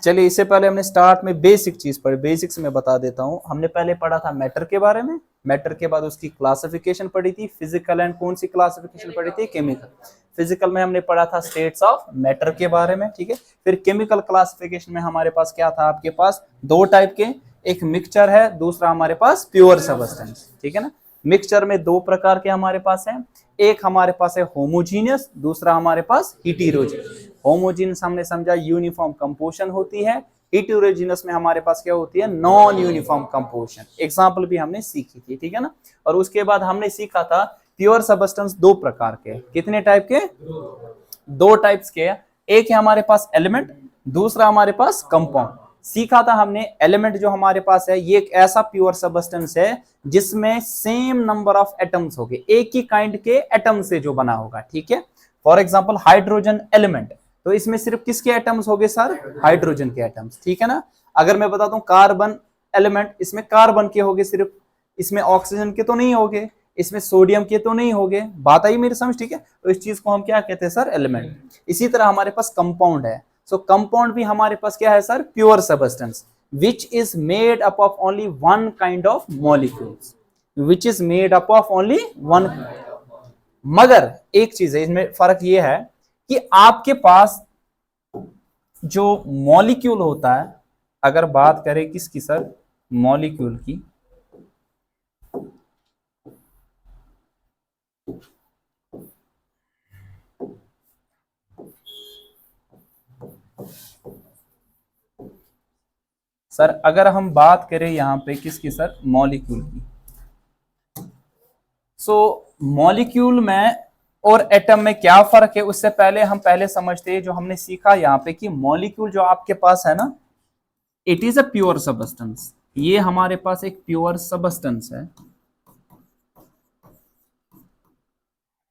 चलिए इससे पहले हमने स्टार्ट में बेसिक चीज पढ़ी, बेसिक्स में बता देता हूं। हमने पहले पढ़ा था मैटर के बारे में, मैटर के बाद उसकी क्लासिफिकेशन पढ़ी थी, फिजिकल एंड कौन सी क्लासिफिकेशन पढ़ी थी, केमिकल। फिजिकल में हमने पढ़ा था स्टेट्स ऑफ मैटर के बारे में, ठीक है। फिर केमिकल क्लासिफिकेशन में हमारे पास क्या था, आपके पास दो टाइप के, एक मिक्सचर है, दूसरा हमारे पास प्योर सबस्टेंस, ठीक है ना। मिक्सचर में दो प्रकार के हमारे पास है, एक हमारे पास है होमोजीनियस, दूसरा हमारे पास हेटेरोजेनस। होमोजीनियस हमने समझा यूनिफॉर्म कंपोजिशन होती है, हेटेरोजीनियस में हमारे पास क्या होती है, नॉन यूनिफॉर्म कंपोजिशन। एग्जांपल भी हमने सीखी थी, ठीक है ना। और उसके बाद हमने सीखा था प्योर सबस्टेंस दो प्रकार के, कितने टाइप के, दो टाइप्स के। एक है हमारे पास एलिमेंट, दूसरा हमारे पास कंपाउंड। सीखा था हमने एलिमेंट जो हमारे पास है ये एक ऐसा प्योर सबस्टेंस है जिसमें सेम नंबर ऑफ एटम्स होंगे, एक ही काइंड के एटम से जो बना होगा, ठीक है। फॉर एग्जांपल हाइड्रोजन एलिमेंट, तो इसमें सिर्फ किसके एटम्स होंगे सर, हाइड्रोजन के एटम्स, ठीक है ना। अगर मैं बताता हूं कार्बन एलिमेंट, इसमें कार्बन के होंगे सिर्फ, इसमें ऑक्सीजन के तो नहीं होंगे, इसमें सोडियम के तो नहीं होंगे, बात आई मेरी समझ, ठीक है। तो इस चीज को हम क्या कहते हैं सर, एलिमेंट। इसी तरह हमारे पास कंपाउंड है, सो कंपाउंड भी हमारे पास क्या है sir, pure substance which is made up of only one kind of molecules, which is made up of only one। मगर एक चीज है इसमें फर्क ये है कि आपके पास जो मॉलिक्यूल होता है, अगर बात करें किसकी सर, मॉलिक्यूल की, सर अगर हम बात करें यहां पे किसकी सर, मॉलिक्यूल की। सो मॉलिक्यूल में और एटम में क्या फर्क है, उससे पहले हम पहले समझते हैं जो हमने सीखा यहाँ पे कि मॉलिक्यूल जो आपके पास है ना, it is a pure substance. ये हमारे पास एक प्योर सबस्टेंस है।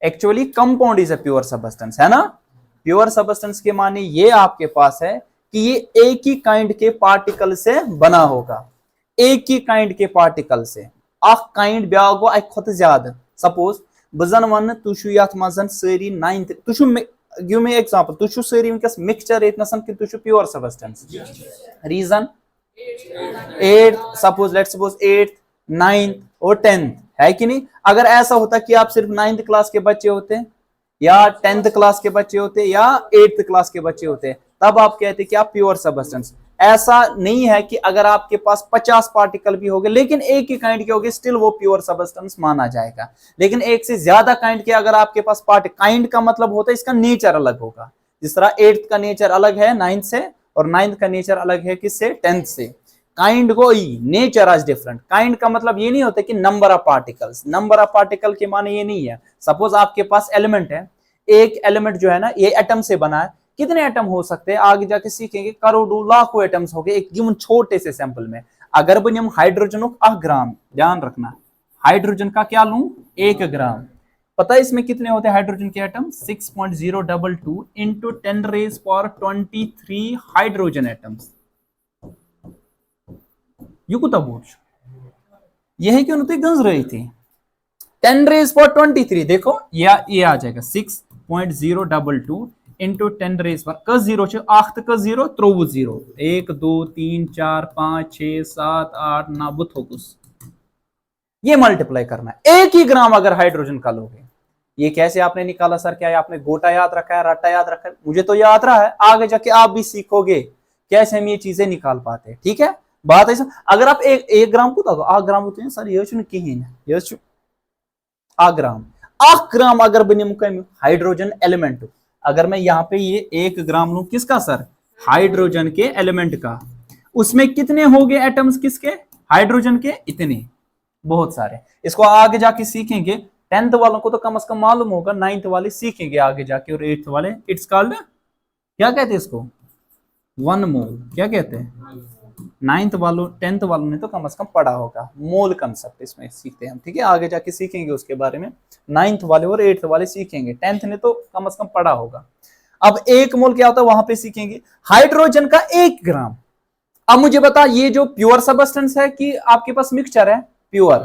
Actually compound is a pure substance, है ना। प्योर सबस्टेंस के माने ये आपके पास है कि ये एक ही काइंड के पार्टिकल से बना होगा, एक ही काइंड के पार्टिकल से। अख काइंड ब्या गो अ खुद ज्यादा, सपोज बजन वन तुशु याथ मजन सारी नाइन्थ तुशु, गिव मी एग्जांपल, तुशु सारी वनकस मिक्सचर एतनसन कि तुशु pure substance, reason 8, suppose let's suppose 8th 9th और 10th, है कि नहीं। अगर ऐसा होता कि आप सिर्फ 9th क्लास के बच्चे होते या 10th क्लास के बच्चे होते या 8th क्लास के बच्चे होते, तब आप कहते कि आप प्योर सबस्टेंस। ऐसा नहीं है कि अगर आपके पास 50 पार्टिकल भी होंगे लेकिन एक ही काइंड के होंगे, स्टिल वो प्योर सबस्टेंस माना जाएगा। लेकिन एक से ज्यादा काइंड के अगर आपके पास काइंड का मतलब होता है इसका नेचर अलग होगा। जिस तरह 8th का नेचर अलग है 9th से, और 9th का नेचर अलग है किससे, 10th से। काइंड को नेचर इज डिफरेंट। काइंड का मतलब ये नहीं होता कि number of particles, number of particle के माने ये नहीं है। सपोज आपके पास एलिमेंट है, एक एलिमेंट जो है ना ये एटम से बना है, कितने एटम हो सकते हैं आगे जाके सीखेंगे, करोड़ों लाखों एटम्स हो गए एक गिवन छोटे से सैंपल में। अगर बनियम हाइड्रोजन 1 ग्राम, ध्यान रखना हाइड्रोजन का क्या लूं 1 ग्राम, पता है इसमें कितने होते हैं हाइड्रोजन के atom, 6.022 into 10⁻23 hydrogen atoms. You कुछ यही क्यों नहीं गंज रही थी, 10⁻23 देखो ये आ जाएगा 6.022 इंटू 10⁻0 8 का 0 3 0 1 2 3 4 5 6 7 8 9 बुथोकुस, ये मल्टीप्लाई करना है। 1 ही ग्राम अगर हाइड्रोजन का लोगे, ये कैसे आपने निकाला सर, क्या आपने गोटा याद रखा है, रट्टा याद रखा है, मुझे तो याद रहा है, आगे जाके आप भी सीखोगे कैसे हम ये चीजें निकाल पाते हैं, ठीक है। बात ऐसा अगर आप 1 ग्राम को तो 8 ग्राम होते हैं सर, ये कहीं ये 8 ग्राम 8 ग्राम अगर बनिम हाइड्रोजन एलिमेंट, अगर मैं यहाँ पे ये 1 ग्राम लूं किसका सर, हाइड्रोजन के एलिमेंट का, उसमें कितने हो गए एटम्स किसके, हाइड्रोजन के, इतने बहुत सारे। इसको आगे जाके सीखेंगे, 10th वालों को तो कम से कम मालूम होगा, 9th वाले सीखेंगे आगे जाके, और 8th वाले इट्स कॉल्ड क्या कहते हैं इसको, 1 मोल, क्या कहते हैं। 9th वालों 10th वालों ने तो कम से कम पढ़ा होगा, मोल कंसेप्ट इसमें सीखते हैं हम, ठीक है। आगे जाके सीखेंगे उसके बारे में, 9th वाले और 8th वाले सीखेंगे, 10th ने तो कम से कम पढ़ा होगा। अब 1 मोल क्या होता है वहां पे सीखेंगे, हाइड्रोजन का 1 ग्राम। अब मुझे बता ये जो प्योर सबस्टेंस है कि आपके पास मिक्सचर है, प्योर,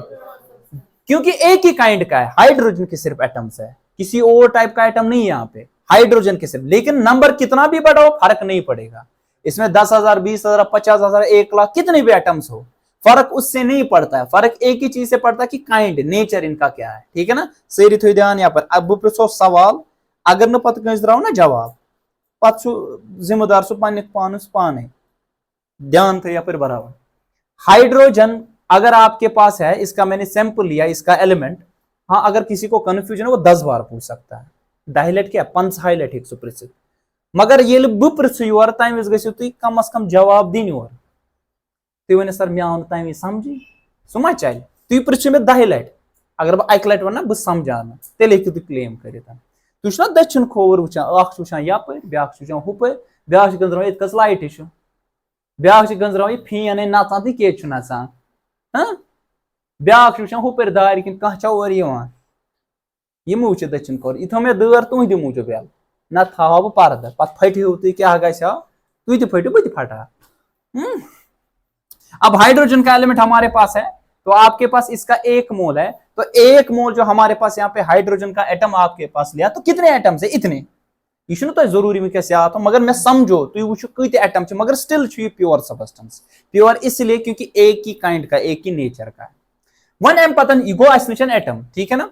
क्योंकि एक ही काइंड का है, हाइड्रोजन के सिर्फ एटम्स है, किसी और टाइप का एटम नहीं है यहाँ पे, हाइड्रोजन के सिर्फ। लेकिन नंबर कितना भी बड़ा हो फर्क नहीं पड़ेगा, इसमें 10,000, 20,000, 50,000, 1 लाख कितने भी एटम्स हो, फर्क उससे नहीं पड़ता है, फर्क एक ही चीज से पड़ता है कि काइंड नेचर इनका क्या है, ठीक है ना। सेरी थो ध्यान यहाँ पर। अब बो सवाल, अगर न पत द्राव ना जवाब, पत जिम्मेदार सो पान पाने, ध्यान थो यहाँ पर बराबर। हाइड्रोजन अगर आपके पास है, इसका मैंने सैंपल लिया, इसका एलिमेंट, हाँ अगर किसी को कंफ्यूजन है वो 10 बार पूछ सकता है, डायलेट क्या 5 हाईलाइट एक प्रिस, मगर ये बह प्रिस योर तम वज गु कम अज कम जवाब दिन योर, तुम वन सर मे आव तम समझी, सह मा चल, तुम प्रिस मे 10 लट, अगर बह 1 लट वन बह समझा तेल हेकु क्लेम कर, तुम दक्षिण खोवर वुचान यप ब्या वुचान हुप, ब्या गंजर ये कस लाइट ब्या गंजर फीन नचान तो क्या नचान, ब्या वुचान हुपर दार कि कह और यम वुच दक्षिण खोवर, यह थो मे दर तुहद मूजूब यल, ना थो बह पर्द पे फटो तुम क्या ग तुम तो फटो बह फटा। अब हाइड्रोजन का एलिमेंट हमारे पास है, तो आपके पास इसका 1 मोल है, तो 1 मोल जो हमारे पास यहाँ पे हाइड्रोजन का एटम आपके पास लिया, तो कितने एटम से इतने, यह तो जरूरी में कैसे आता, मगर मैं समझो तुम वो कत एटम, मगर स्टिल प्योर सबस्टेंस, प्योर इसलिए क्योंकि एक ही काइंड का, एक ही नेचर का है। वन एम पतन इगो एसनिशन एटम, ठीक है ना।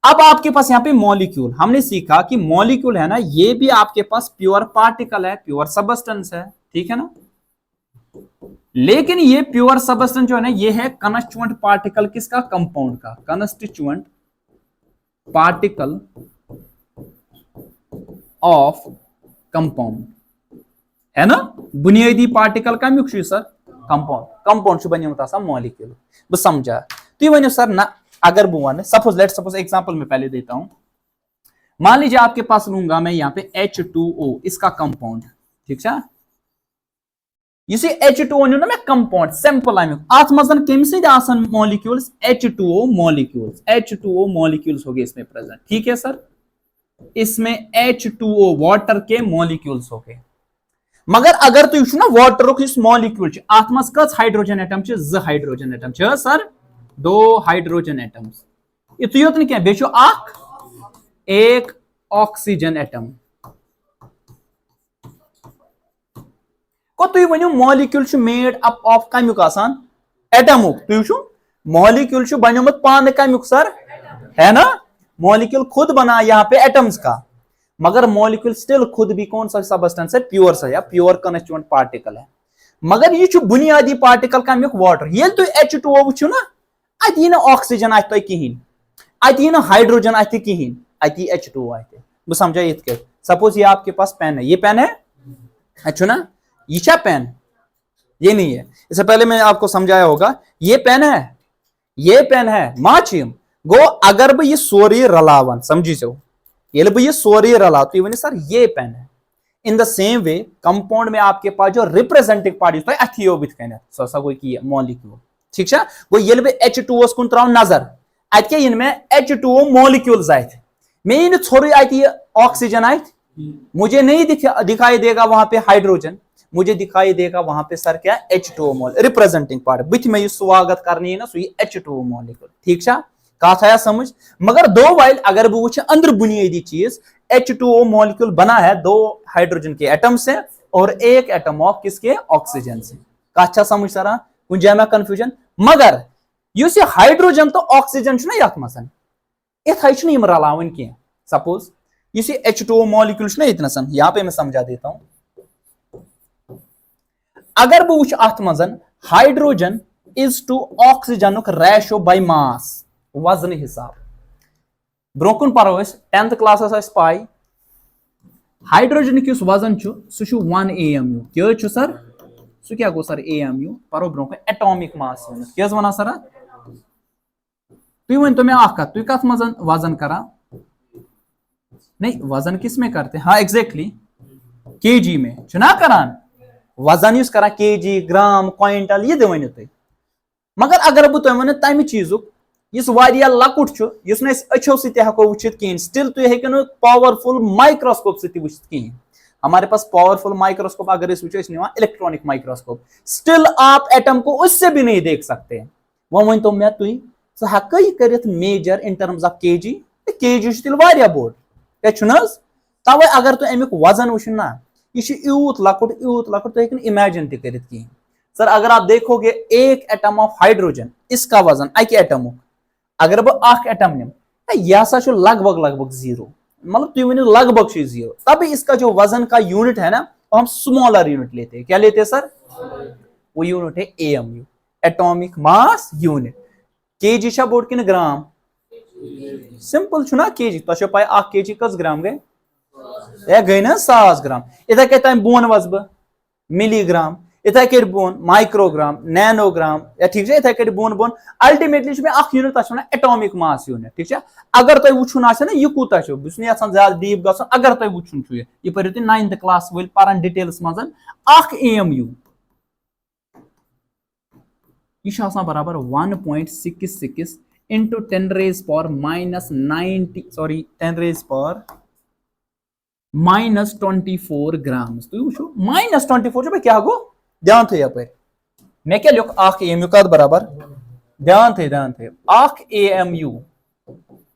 अब आपके पास यहाँ पे मॉलिक्यूल, हमने सीखा कि मॉलिक्यूल है ना, ये भी आपके पास प्योर पार्टिकल है, प्योर सबस्टेंस है, ठीक है ना। लेकिन ये प्योर सबस्टेंस जो है ना, ये है कंस्टिट्यूएंट पार्टिकल किसका, कंपाउंड का, कंस्टिट्यूएंट पार्टिकल ऑफ कंपाउंड, है ना। बुनियादी पार्टिकल का सर कंपाउंड, कंपाउंड बन मॉलिक्यूल, बह समझा। तुम वन सर ना, अगर बह one suppose, let suppose example मैं पहले देता हूं, मान लीजिए आपके पास लूंगा मैं यहाँ पे H2O, इसका कंपाउंड, ठीक है। इस H2O ना मैं कंपाउंड सिंपल अत मजन कम सद molecules, H2O molecules, H2O molecules हो गए इसमें प्रेजेंट, ठीक है सर। इसमें H2O वाटर के मॉलिक्यूल्स हो गए, मगर अगर तुम ना वाटर मॉलिक्यूल अत मज कस hydrogen atom, 2 hydrogen atom sir, 2 hydrogen atoms, युत योत न बे एक ऑक्सीजन एटम। तुम वनु मॉलिक्यूल मेड अप ऑफ कमुक एटमुक, तुम मॉलिक्यूल बनोमुत पान कमुक सर, है ना। मॉलिक्यूल खुद बना यहाँ पे एटम्स का, मगर मॉलिक्यूल स्टिल खुद भी कौन सा सबस्टेंस है, प्योर सा, या प्योर कंस्टिट्यूएंट पार्टिकल है, मगर ये बुनियादी पार्टिकल कमुक वाटर। ये तुम H2O वुचो ना, अत यी ऑक्सीजन अत कहीं, अत यी हाइड्रोजन अत कहीं, अत H2O अत, बह समझा ये क्या। सपोज ये आपके पास पेन है, ये पेन है, अच्छो ना, ये पेन, ये नहीं है, इससे पहले मैं आपको समझाया होगा, ये पेन है, ये पेन है, माचिम गो अगर बह ये सोरे रलावन, समझी सो, ये बह ये सोरे रला, तो वन सर ये पेन है। In the same way compound में आपके पास जो रिप्रेजेंटिंग पार्टी तो अथियो बिथ कोई मॉलिक्यूल, ठीक है। वो ये H2O कुन त्राव नजर, अत क्या इनमें H2O मॉलिक्यूल्स अत, मे इन छोड़ अत ऑक्सीजन अत, मुझे नहीं दिखाई देगा वहां पे हाइड्रोजन, मुझे दिखाई देगा वहां पे सर क्या H2O mall representing part, booth में स्वागत करनी ना सो H2O मॉलिक्यूल, ठीक है। कथ आया समझ, मगर 2 वाइल अगर बह वो अंदर बुनियादी चीज, H2O मॉलिक्यूल बना है 2 हाइड्रोजन के एटम से और 1 एटम ऑफ किसके, ऑक्सीजन से। कथ समझ सर कुछ जाए में कंफ्यूजन, मगर इस हाइड्रोजन तो ऑक्सीजन ना ये मसन इथे रलावन की। सपोज इस H2O मॉलिक्यूल ना इतन, यहाँ पे मैं समझा देता हूं, अगर बह वुच अत मजन hydrogen is to oxygen ratio by mass, वजन हिसाब, ब्रोकन पढ़ो 10th क्लास पाई, हाइड्रोजन किस वजन सह 1 AMU, क्या सर, सह क्या गो सर AMU, पढ़ो ब्रो एटॉमिक मास क्या वन सर। तुम वन तो मे तुम कत मजन वजन करा, नहीं वजन किस में करते, हाँ एग्जैक्टली केजी में ना करान, वजन करा केजी, ग्राम, क्विंटल, ये वन तुम। मगर अगर बह तुम वन तमि चीजुक इस लकुट अचो सको वुचित कहीं, स्टिल तुम हेकु पावरफुल माइक्रोस्कोप से वुचित कहीं। हमारे पास पावरफुल माइक्रोस्कोप अगर वो इलेक्ट्रॉनिक माइक्रोस्कोप, स्टिल आप एटम को उससे भी नहीं देख सकते। वो वन तो मैं तुम सह कर measure in terms of KG, KG तिल बोड़ क्या तवे अगर तुम अमुक वजन वुचन ना, یہ یوت لکٹ تو امیجن تہ کرت کہیں. سر اگر آپ دیکھو گے ایک ایٹم آف ہائیڈروجن اس کا وزن اکہ ایٹم اگر بہ اخ ایٹم نم یہ ہسا لگ بھگ زیرو مطلب تھی ونو لگ بھگ زیرو تبھی اس کا جو وزن کا یونٹ ہے نا وہ ہم اسمالر یونٹ لیتے ہیں. کیا لیتے ہیں سر؟ وہ یونٹ ہے A M U atomic mass unit. K G چھا بوڑ کن گرام؟ سمپل چھنا کے جی تو پائی اخ کے جی کس گرام گئی گئی نا 1000 گرام. اتھے کتھ تم بون وس بہ ملی گرام اتھے کٹ بون مائکرو گرام نینو گرام یا ٹھیک ہے اتھے کٹ بون الٹیمیٹلی میں اخ یونٹ تک ایٹامک ماس یونٹ. ٹھیک ہے اگر تہ وچھن آسہ نا یہ کوتا بس یھان زیادہ ڈیپ گھن اگر تہ وچھن یہ پڑھو تھی 9th کلاس ول پران ڈیٹیلس مز اخ اے ایم یو یہ برابر 1.66 into 10 raised power minus 90 sorry 10 raised power minus 24 grams. تو وچھو minus 24 جو کیا گو دھیان تھے یپر میں کیا لکھ اخ اے ایم یو کت برابر دھیان تھے اخ اے ایم یو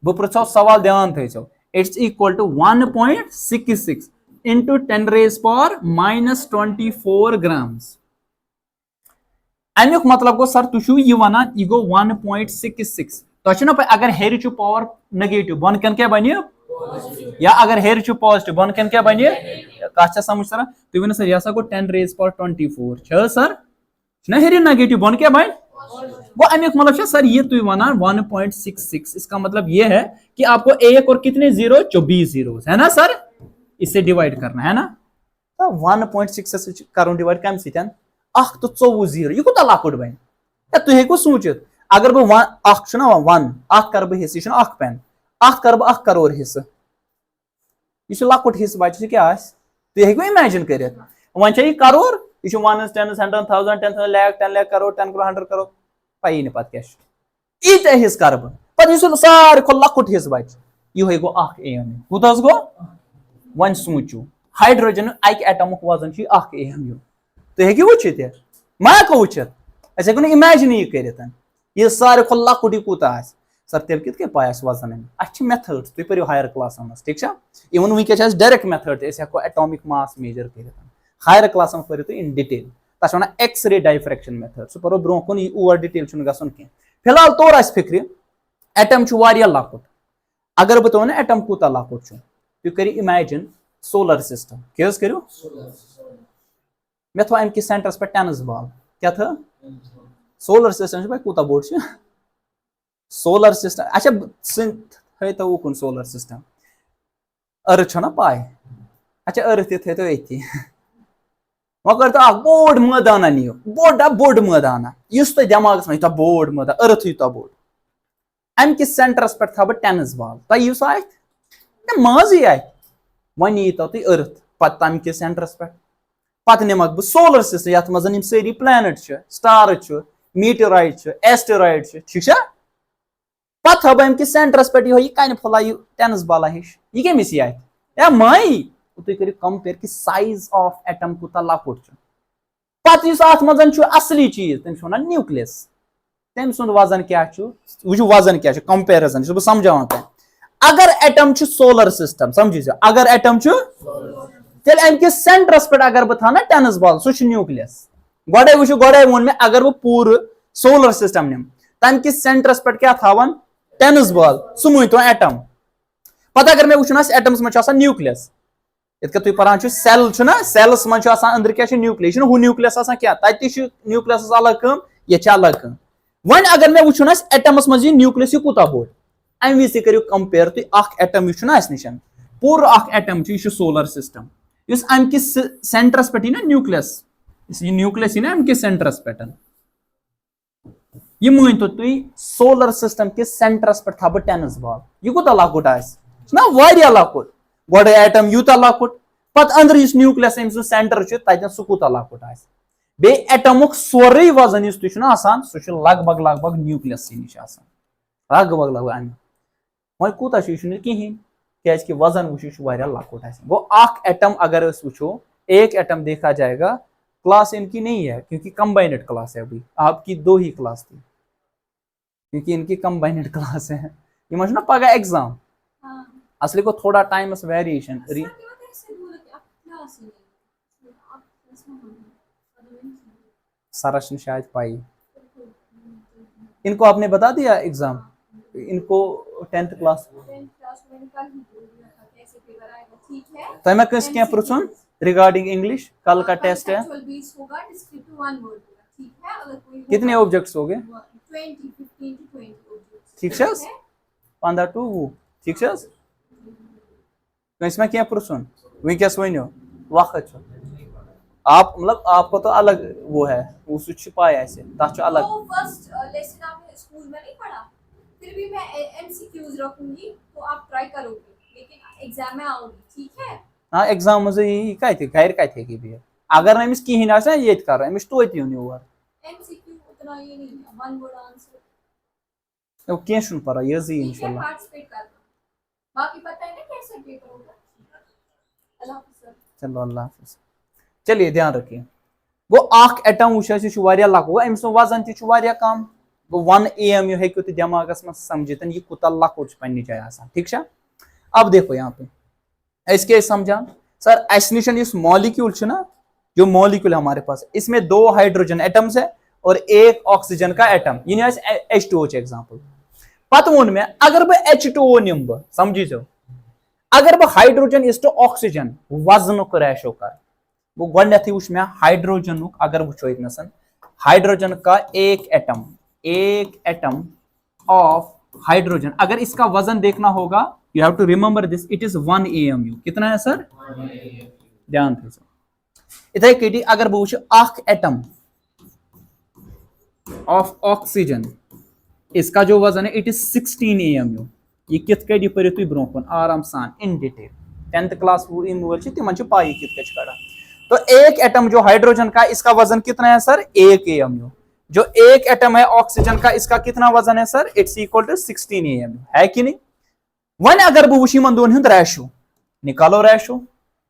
بہ پرژھو سوال دھیان تھے it's equal to 1.66 into 10 raised power minus 24 grams. امیک مطلب گو سر تھی یہ ونان یہ گو 1.66 تہ پہ اگر ہیر چھ پاور نیگیٹو بن کن کیا بنہ یا اگر ہیر چھ پازٹو بن کن کیا بنہ کت سمجھ سر تھی ونو سر یہ ہسا گو 10 raised power 24 چھ سر نا ہیر نیگیٹو بن کیا بن گو امیک مطلب سر یہ تھی ونان 1.66 اس کا مطلب یہ ہے کہ آپ کو ایک اور کتنے زیرو 24 زیروز ہے نا سر اس سے ڈیوائڈ کرنا ہے نا 1.66 کرو ڈیوائڈ کم سن اخ تو 24 زیرو یہ کوتا لکٹ بن تھی ہیکو سوچت اگر بہ اخ چھنا ون اخ کر بہ حصہ یہ اخ پین اخ کر بہ اخ کرور حصہ یہ لکٹ حصہ بچہ کیا تھی ہیکو امیجن کرت ون یہ کرور یہ 1 10 100 1000 10 lakh 10 lakh Karur 10 crore 100 crore پی نا پتہ کیا یتہ حصہ کر بہ پتہ سارے کھت لکٹ حصہ بچہ یہ گو اخ اے ایم یو کوتاس گو ون سوچو ہائیڈروجن اکہ ایٹمک وزن اخ اے ایم یو تھی ہیکو وچھت ما ہیکو وچھت اس ہیکو امیجن یہ کرت یہ سارے کھت لکٹ یہ کوتا سر تیل کت کن پائی وزن اچھے میتھڈس تھی پڑھو ہائر کلاسن مز ٹھیک ایون ونکس ڈائریکٹ میتھڈ ہیکو ایٹامک ماس میجر کرت ہائر کلاسن پڑھو تھی ان ڈیٹیل تک ونان ایکس رے ڈائفریکشن میتھڈ سہ پڑھو برو کن یہ اور ڈیٹیل گھن کی فی الحال طور آس فکر ایٹم لکٹ اگر بہ تہ ایٹم کوتا لکٹ تھی کرو امیجن سولر سسٹم کیا کرو میں تھو ام کس سینٹرس پہ ٹینس بال کیا تھا سولر سسٹم بھائی کوتا بوڑ سولر سسٹم اچھا تو اوکن سولر سسٹم ارتھ چھنا پائی اچھا ارتھ تہ تھو اتھی وہ کر تو بوڑ مٲدانہ نیو بوڑ مٲدانہ اس تہ دماغس من بوڑ مٲدان ارتھ یوتہ بوڑ ام کس سینٹرس پہ تھا بہ ٹینس بال تہ یوس ات مازی ات ون ییتو تھی ارتھ پتہ تم کس سینٹرس پہ پتہ نمک بہ سولر سسٹم یت مز ساری پلانٹ سٹار میٹرائٹ ایسٹرائڈ ٹھیک پتہ تھو بہ کس سینٹرس پہ یہ کن پھلا یہ ٹینس بالا ہش یہ کمس یہ ات مائی تھی کرو کمپیر کہ سائز آف ایٹم کوتا لکٹ پتہ اس ات مز اصلی چیز تم ونان نیوکلس تم سند وزن کیا وچو وزن کیا کمپیرزن بہ سمجھاوان تہ اگر ایٹم سولر سسٹم سمجھو اگر ایٹم تیل ام کس سینٹرس پہ اگر بہ تھا نا ٹینس بال سہ نیوکلس گوڑے وچو گوڑے وون میں اگر بہ پور سولر سسٹم نم تم کس سینٹرس پہ کیا تھاون ٹینس بال سہ مون تو ایٹم پتہ اگر میں وچھن ایٹمس من نیوکلس یت تھی پران سیل نا سیلس من اندر کیا نیوکلس ہو نیوکلس کیا تتہ نیوکلس الگ کم یہ الگ کم ون اگر میں وچھن ایٹمس من یہ نیوکلس یہ کوتا بوڑ ام وز کرو کمپیر تھی اخ ایٹم یہ اس نشن پور اخ ایٹم یہ سولر سسٹم اس ام کس سینٹرس پہ نا نیوکلس یہ نیوکلس نا ام کس سینٹرس پہ یہ مون تو تھی سولر سسٹم کس سینٹرس پہ تھا بہ ٹینس بال یہ کوتا لکٹ نا واریاہ لکٹ گوڑے ایٹم یوتا لکٹ پتہ اندر اس نیوکلس ام سینٹر تتن سہ کوتا لکٹ بی ایٹمک سورے وزن اس تھی آسان سہ لگ بھگ نیوکلس نش لگ بھگ ام وی کوتا کہین کی وزن وچو لکٹ گو اخ ایٹم اگر وچو ایک ایٹم دیکھا جائے گا کلاس ان کی نہیں ہے کیونکہ کمبائنڈ کلاس ہے ابھی آپ کی 2 ہی کلاس تھی کیونکہ ان کی کمبائنڈ کلاس ہے یہ مجھے نا پگہ ایگزام اصلی کو تھوڑا ٹائم ویریشن सरस ने शायद पाई। इनको आपने बता दिया एग्जाम, इनको 10th क्लास तो मैं किस क्या प्रोसन रिगार्डिंग इंग्लिश कल का टेस्ट है, कितने ऑब्जेक्ट्स हो गए? 20 ठीक है 15 to 20 ठीक है इसमें क्या प्रोसन वैस वन वक्त आप मतलब आपको तो अलग वो है वो छिपाया ऐसे तक अलग तो फर्स्ट लेसन आपने स्कूल में नहीं पढ़ा, फिर भी मैं एमसीक्यूज रखूंगी तो आप ट्राई करोगे लेकिन एग्जाम में आओगे, ठीक है? हाँ एग्जाम मजे यही कत घर कत हेकी बिहत अगर अमिस कहीं आसा ये कर अमिस तोत यून योर एमसीक्यू उतना ये नहीं है, वन वर्ड आंसर वो क्या सुन पड़ा ये जी इंशाल्लाह पार्टिसिपेट करना, बाकी पता है ना कैसे पेपर होगा। अल्लाह हाफिज़। चलो अल्लाह हाफिज़। चलिए ध्यान रखिए गो आख एटम वो लकु अमिस वजन तह कम गो 1 AMU हेकु तुम दिमागस में समझित ये कूत लकुट पे जाए आसान ठीक है। अब देखो यहाँ पे क्या समझान सर अस निश मॉलिक्यूल ना जो मॉलिक्यूल हमारे पास इसमें 2 हाइड्रोजन एटम्स है और 1 ऑक्सीजन का एटम ये H2O एग्जाम्पल पत वो मैं अगर बह H2O निम बह समझी जो अगर बह हाइड्रोजन इज टू ऑक्सीजन वजन रेशो कर वो गोथी वो मैं हाइड्रोजन अगर वो इतन हाइड्रोजन का एक एटम ऑफ हाइड्रोजन अगर इसका वजन देखना होगा you have to remember this it is 1 AMU कितना है सर 1 ध्यान थी इथे कटी अगर बह वो एटम ऑफ ऑक्सीजन इसका जो वजन है इट इज 16 AMU ये कित कड़ी पढ़ो तुम ब्रोह आराम सान इन डिटेल 10th क्लास तिमन पाई कित कड़ा तो एक एटम जो हाइड्रोजन का इसका वजन कितना है सर 1 AMU जो एक एटम है ऑक्सीजन का इसका कितना वजन है sir it's equal to 16 AMU है कि नहीं। वन अगर बह वो दोन रेशो निकालो रेशो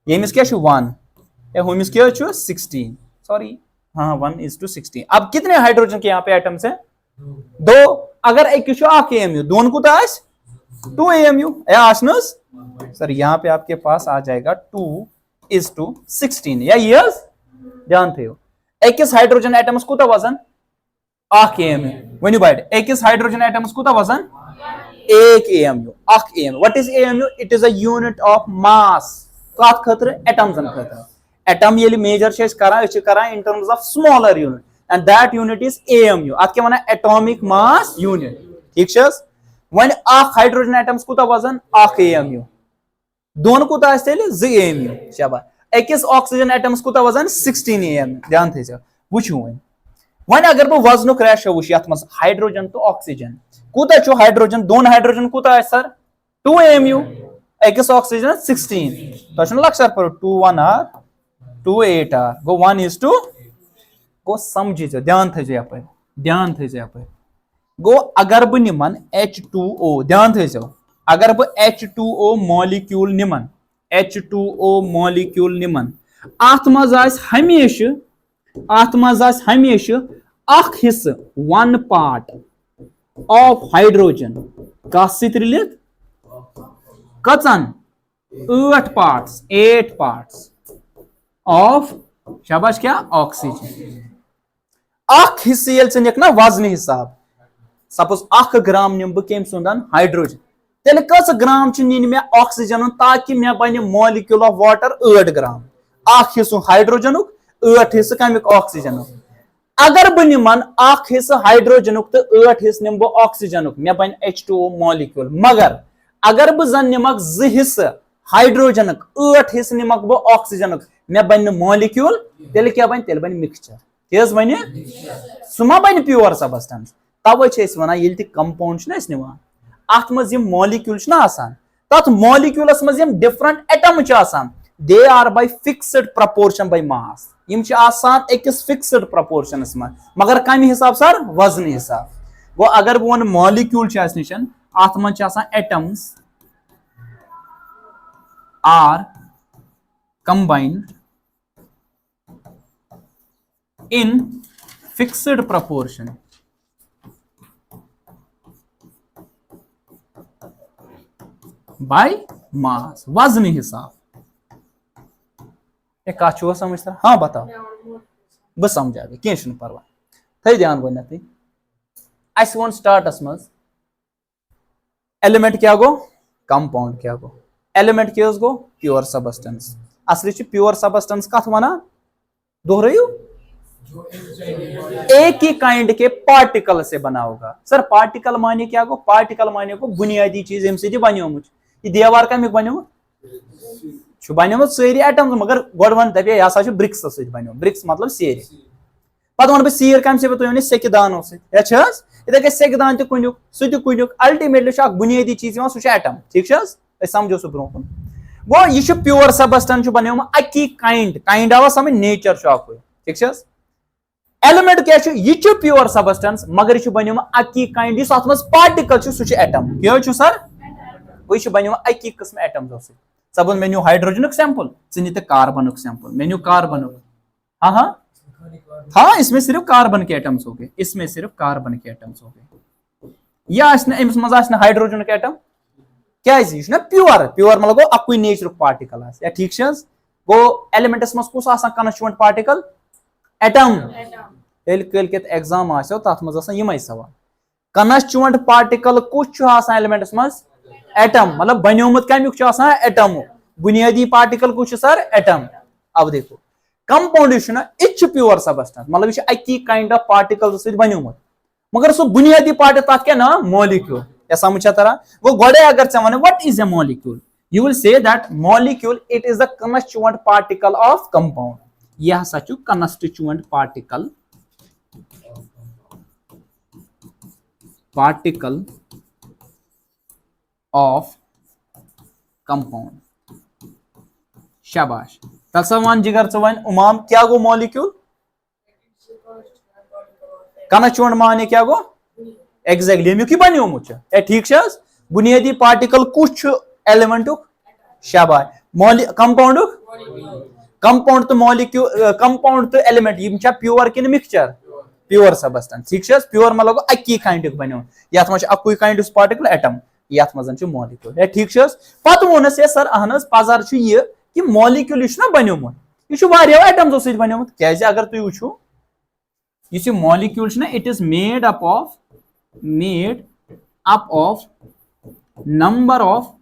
यमिस क्या 1 हुमिस क्या 16 सॉरी हाँ 1:16 अब कितने हाइड्रोजन के यहाँ पे एटम्स है 2 अगर एक AMU दोन को 2 AMU सर यहाँ पे आपके पास आ जाएगा 2:16 या यस ध्यान थे अकिस हाइड्रोजन एटम्स कूत वजन 1 AMU वन बड़ अकिस हाइड्रोजन एटम्स कूत वजन 1 AMU 1 AMU what is AMU it is a unit of mass कत खतर एटम्सन खतर एटम ये मेजर करान इन terms of smaller unit and that unit is AMU अत क्या वन एटॉमिक मास यूनिट ठीक है वन हाइड्रोजन एटम्स कूत वजन 1 AMU दोन कूत 2 AMU शाबा अकिस ऑक्सीजन एटम्स कूत वजन 16 AMU ध्यान थे वो वन अगर बह वजन रेशो वो मज हाइड्रोजन तो ऑक्सीजन कूत हाइड्रोजन दोन हाइड्रोजन कूत सर 2 AMU अकिस ऑक्सीजन 16 तो लक्षर पर 2 1 R 2 8 R गो 1:2 गो समझी ध्यान थे यप गो अगर बह निमन H2O ध्यान थे अगर बह H2O मॉलिक्यूल निमन अत मज हमेशा अख हिस्स 1 पार्ट ऑफ हाइड्रोजन कस रिलित कचन 8 पार्ट्स ऑफ शाबाश क्या ऑक्सीजन अख हिस्स ये ना वजन हिसाब सपोज 1 ग्राम निम बह कम सुंदन हाइड्रोजन तेल कस ग्राम नीन मे ऑक्सीजन ताकि मे बन मॉलिक्यूल ऑफ वाटर 8 ग्राम अख हिस्सु हाइड्रोजन 8 हिस्स कमिक ऑक्सीजन अगर बह निमन 1 हिस्स हाइड्रोजन तो 8 हिस्स निम बह ऑक्सीजन मे बन H2O मॉलिक्यूल मगर अगर बह जन निमक 2 हिस्स हाइड्रोजन 8 हिस्स निमक बह ऑक्सीजन मे बन मॉलिक्यूल तेल क्या बन तेल बन मिक्सचर क्या बन सह बन प्योर सबस्टेंस तवे वन ये कंपाउंड निवान अत मज मॉलिक्यूल तथ मॉलिक्यूलस मज different atom they are by fixed proportion by mass अकिस फिक्स्ड प्रपोर्शनस मगर कम हिसाब सर वजन हिसाब गो अगर बह वन मॉलिक्यूल निश अत मज atoms are combined in fixed proportion by mass वजन हिसाब ये कत छुआ समझ तर हाँ बताओ बह समझा कह परवाह थी ध्यान गोनथ अस वो स्टार्टस मज एलिमेंट क्या गो कंपाउंड क्या गो एलिमेंट क्या गो प्योर सबस्टेंस असली प्योर सबस्टेंस कत वनान दोहराइयो एक ही काइंड के पार्टिकल से बना होगा सर पार्टिकल माने क्या गो पार्टिकल माने को बुनियादी चीज अम सत बनो यह दीवार कमिक बनो बनो सारी एटम्स मगर गोड वन दपे यह ब्रिक्स सत बनो ब्रिक्स मतलब सेर पत वन सीर कम से तुम सेकि दानो सत्य सेकि दान तुनिक सह कुनिक अल्टीमेटली बुनियादी चीज सह एटम ठीक समझो सह ब्रो गो यह प्योर सबस्टेंस बनो अकी काइंड आवा समझ नेचर ठीक एलिमेंट क्या यह प्योर सबस्टेंस मगर यह बनो अकी काइंड अत मज पार्टिकल सह एटम क्या सर वह बनो अकी किस्म एटम्सो सब मे न्यू हाइड्रोजन सैंपल नीत कार्बन सैंपल मे न्यू कार्बन हाँ हाँ हाँ इसमें सिर्फ कार्बन के एटम्स हो गए इसमें सिर्फ कार्बन के एटम्स हो गए यह अमिस मज हाइड्रोजन के एटम क्या प्योर प्योर मतलब गो अक् नेचर पार्टिकल या ठीक गो एलिमेंटस मज कुछ कन्स्टिट्यूएंट पार्टिकल एटम कल एग्जाम आसो तथ मज यम सवाल कन्स्टिट्यूएंट पार्टिकल कुछ एलिमेंटस मज एटम मतलब बनोमुत कमुक एटम बुनियादी पार्टिकल कुछ सर एटम अब देखो कंपाउंड यह प्योर सबस्टेंस मतलब यह अकी काइंड ऑफ पार्टिकल सत बनोमुत मगर सो बुनियादी पार्ट तथ क्या ना मॉलिक्यूल या समझ तरह वो गोडे अगर चे one what is a molecule you will say that molecule it is the constituent particle of compound यह हसा कन्स्टिट्यूएंट पार्टिकल ऑफ कंपाउंड शाबाश तल वन जिगर च वन उमाम क्या गो मॉलिक्यूल कन्स्टिट्यूएंट माने क्या गो एग्जैक्टली अमुक बनोमुत ठीक बुनियादी पार्टिकल कुछ एलिमेंट शाबाश कंपाउंड कंपाउंड तो मॉलिक्यूल कंपाउंड तो एलिमेंट यह प्योर कि मिक्सचर प्योर सबस्टेंस ठीक प्योर मतलब अकी काइंड बनो ये मज अक् काइंड पार्टिकल एटम ये मज मॉलिक्यूल ठीक पत वोनस सर अहन पजार यह कि मॉलिक्यूल यह बनोमुत यह एटम्सो सत बनोमुत क्या अगर तुम वो यह molecule it is made up of number of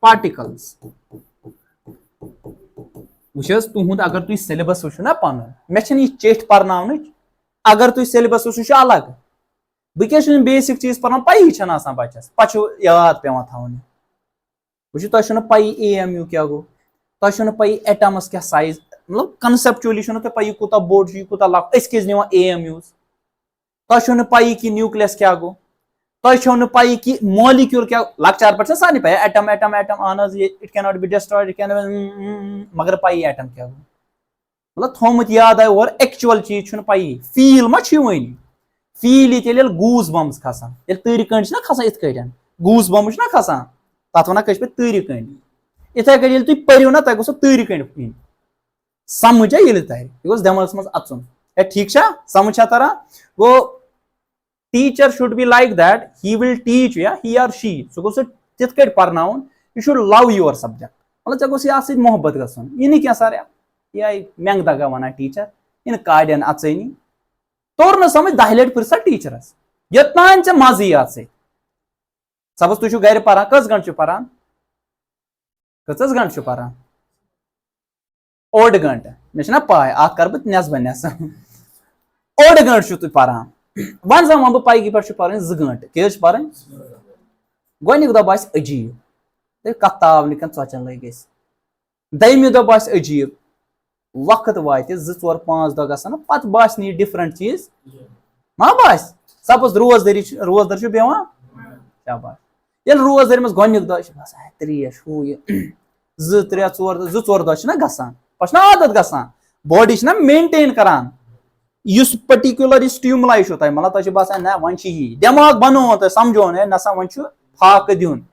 particles वो तुद अगर तुम सिलेबस वो ना पन मे चेठ पर्न अगर तुम सिलेबस वो अलग बह क्या बेसिक चीज पर्न पी बचस पे याद पे थवन वो तुम पी AMU क्या गो तुम पी एटमस क्या साइज मतलब कंसेप्चुअली तुम पी कूत बोड़ कूत लक AMUs तुम पी कि न्यूक्लियस क्या गो तुम पी कि मॉलिक्यूल क्या लकचार पे सारे पे atom atom atom on it can not be destroyed it can मगर पी एटम क्या गो मतलब थोमुत याद आय और एक्चुअल चीज पी फील मा वन फील ये गूज बम्स खसान तरी कंड खसान इत गूज बम ना खसान तथ वन पे तरी कंड इथे कन तुम पो ना तुम गो तरी कंड समझ ये तर यह दिमाग मज अचुन ठीक समझ तरह गो teacher should be like that he will teach या ही और शी सह गो तिथ पर्न you should love your subject मतलब चे गो मोहब्बत गन यह क्या सर यह मेंग दगा वन टीचर इन काड़न अचनी तोर न समझ 10 लट पुर टीचरस योतान चे मजे ये सबस तुम गर पान कस गंट पान कस गंट पान ओड गंट मे पाय अ कर बह नस्ब नस ओड गंट तुम पान वन सा वन बह पे पान 2 गंट क्या पान गोनिक दह बस अजीब कत ताव निकन चचन लग दमि दह बस अजीब वक्त वात 2-4-5 दह गसन पत बास डिफरेंट चीज मा बास सपोज रोजदर बेवान शाबाश ये रोजदर मज गोनिक दह बसान त्रेश हू ये 2-3-4 दह गसान पे आदत गसान बॉडी मेंटेन करान इस पर्टिकुलर स्टिमुलाई तुम मतलब तुम बसान ना वन यी दिमाग बनो तो समझो नसा वन फाक दिन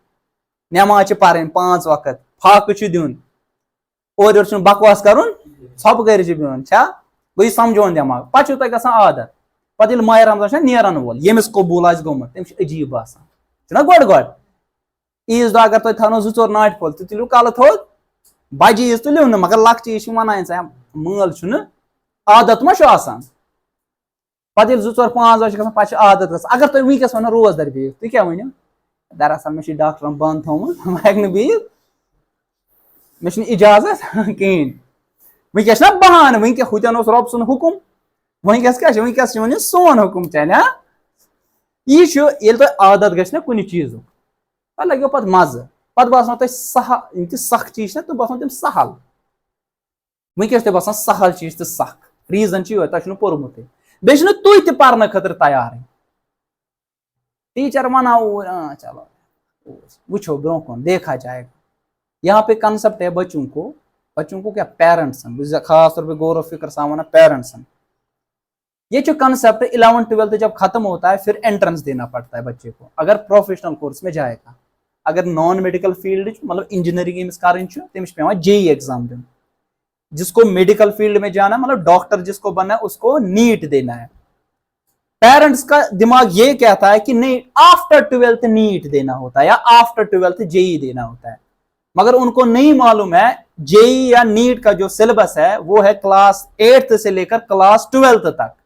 नमाज पढ़ 5 वक्त फाक दिन और बकवास कर छप गर बिहन गई समझोन दिमाग पे तुम आदत पे माह रमजान नेरान वोल यमिस कबूल आज गोमुत तमिस अजीब बासान गोड ईज दह अगर तुम थो 2-4 नाट फल तुलो कल थोद بجہِ عیٖز تُلِو نہٕ مگر لۄکچہِ عیٖز چھِ وَنان ژےٚ مٲل چھُنہٕ عادت ما چھُ آسان پتہٕ ییٚلہِ 2 4 5 دۄہ چھِ گژھان پتہٕ چھِ عادت گژھان اگر تُہۍ وٕنکٮ۪س وَنو روزدر بِہِو تُہۍ کیٛاہ ؤنِو دراصل مےٚ چھُ ڈاکٹرن بنٛد تھومُت بہٕ ہٮ۪کہٕ نہٕ بِہِتھ مےٚ چھُنہٕ اِجازت کِہیٖنۍ وٕنکٮ۪س چھُنہ بہانہٕ وٕنکٮ۪س ہُتٮ۪ن اوس رۄب سُنٛد حُکُم وٕنکٮ۪س کیٛاہ چھُ وٕنکٮ۪س چھُ وَنُن سون حُکُم چلہِ ہا یہِ چھُ ییٚلہِ تۄہہِ عادت گژھِ نہ کُنہِ چیٖزُک تۄہہِ لگیو پتہٕ مزٕ پتہٕ باسنو تۄہہِ سہل یِم تہِ سخ چیٖز چھِ نہ تِم باسنو تِم سہل وٕنکٮ۪س چھُ تۄہہِ باسان سہل چیٖز تہِ سخ ریٖزن چھُ یِہوے تۄہہِ چھُنہٕ پوٚرمُتٕے بیٚیہِ چھُنہٕ تُہۍ تہِ پرنہٕ خٲطرٕ تیارٕے ٹیٖچر وَنان اوٗرۍ چلو وٕچھو برونٛہہ کُن دیکھا جائے گا یہاں پہ کنسپٹ ہے بچوں کو کیا پیرنٹسن خاص طور پہ غور و فکر سان ونان پیرنٹسن یہ جو کنسپٹ 11 12 جب ختم ہوتا ہے پھر انٹرنس دینا پڑتا ہے بچے کو اگر پروفیشنل کورس میں جائے گا اگر نان میڈیکل فیلڈ مطلب انجینئرنگ امس کریں تمس پیوان JEE ایگزام دن جس کو میڈیکل فیلڈ میں جانا مطلب ڈاکٹر جس کو بننا ہے اس کو نیٹ دینا ہے پیرنٹس کا دماغ یہ کہتا ہے کہ نہیں آفٹر 12 نیٹ دینا ہوتا ہے یا آفٹر 12 JEE دینا ہوتا ہے مگر ان کو نہیں معلوم ہے JEE یا نیٹ کا جو سلیبس ہے وہ ہے کلاس 8 سے لے کر کلاس 12 تک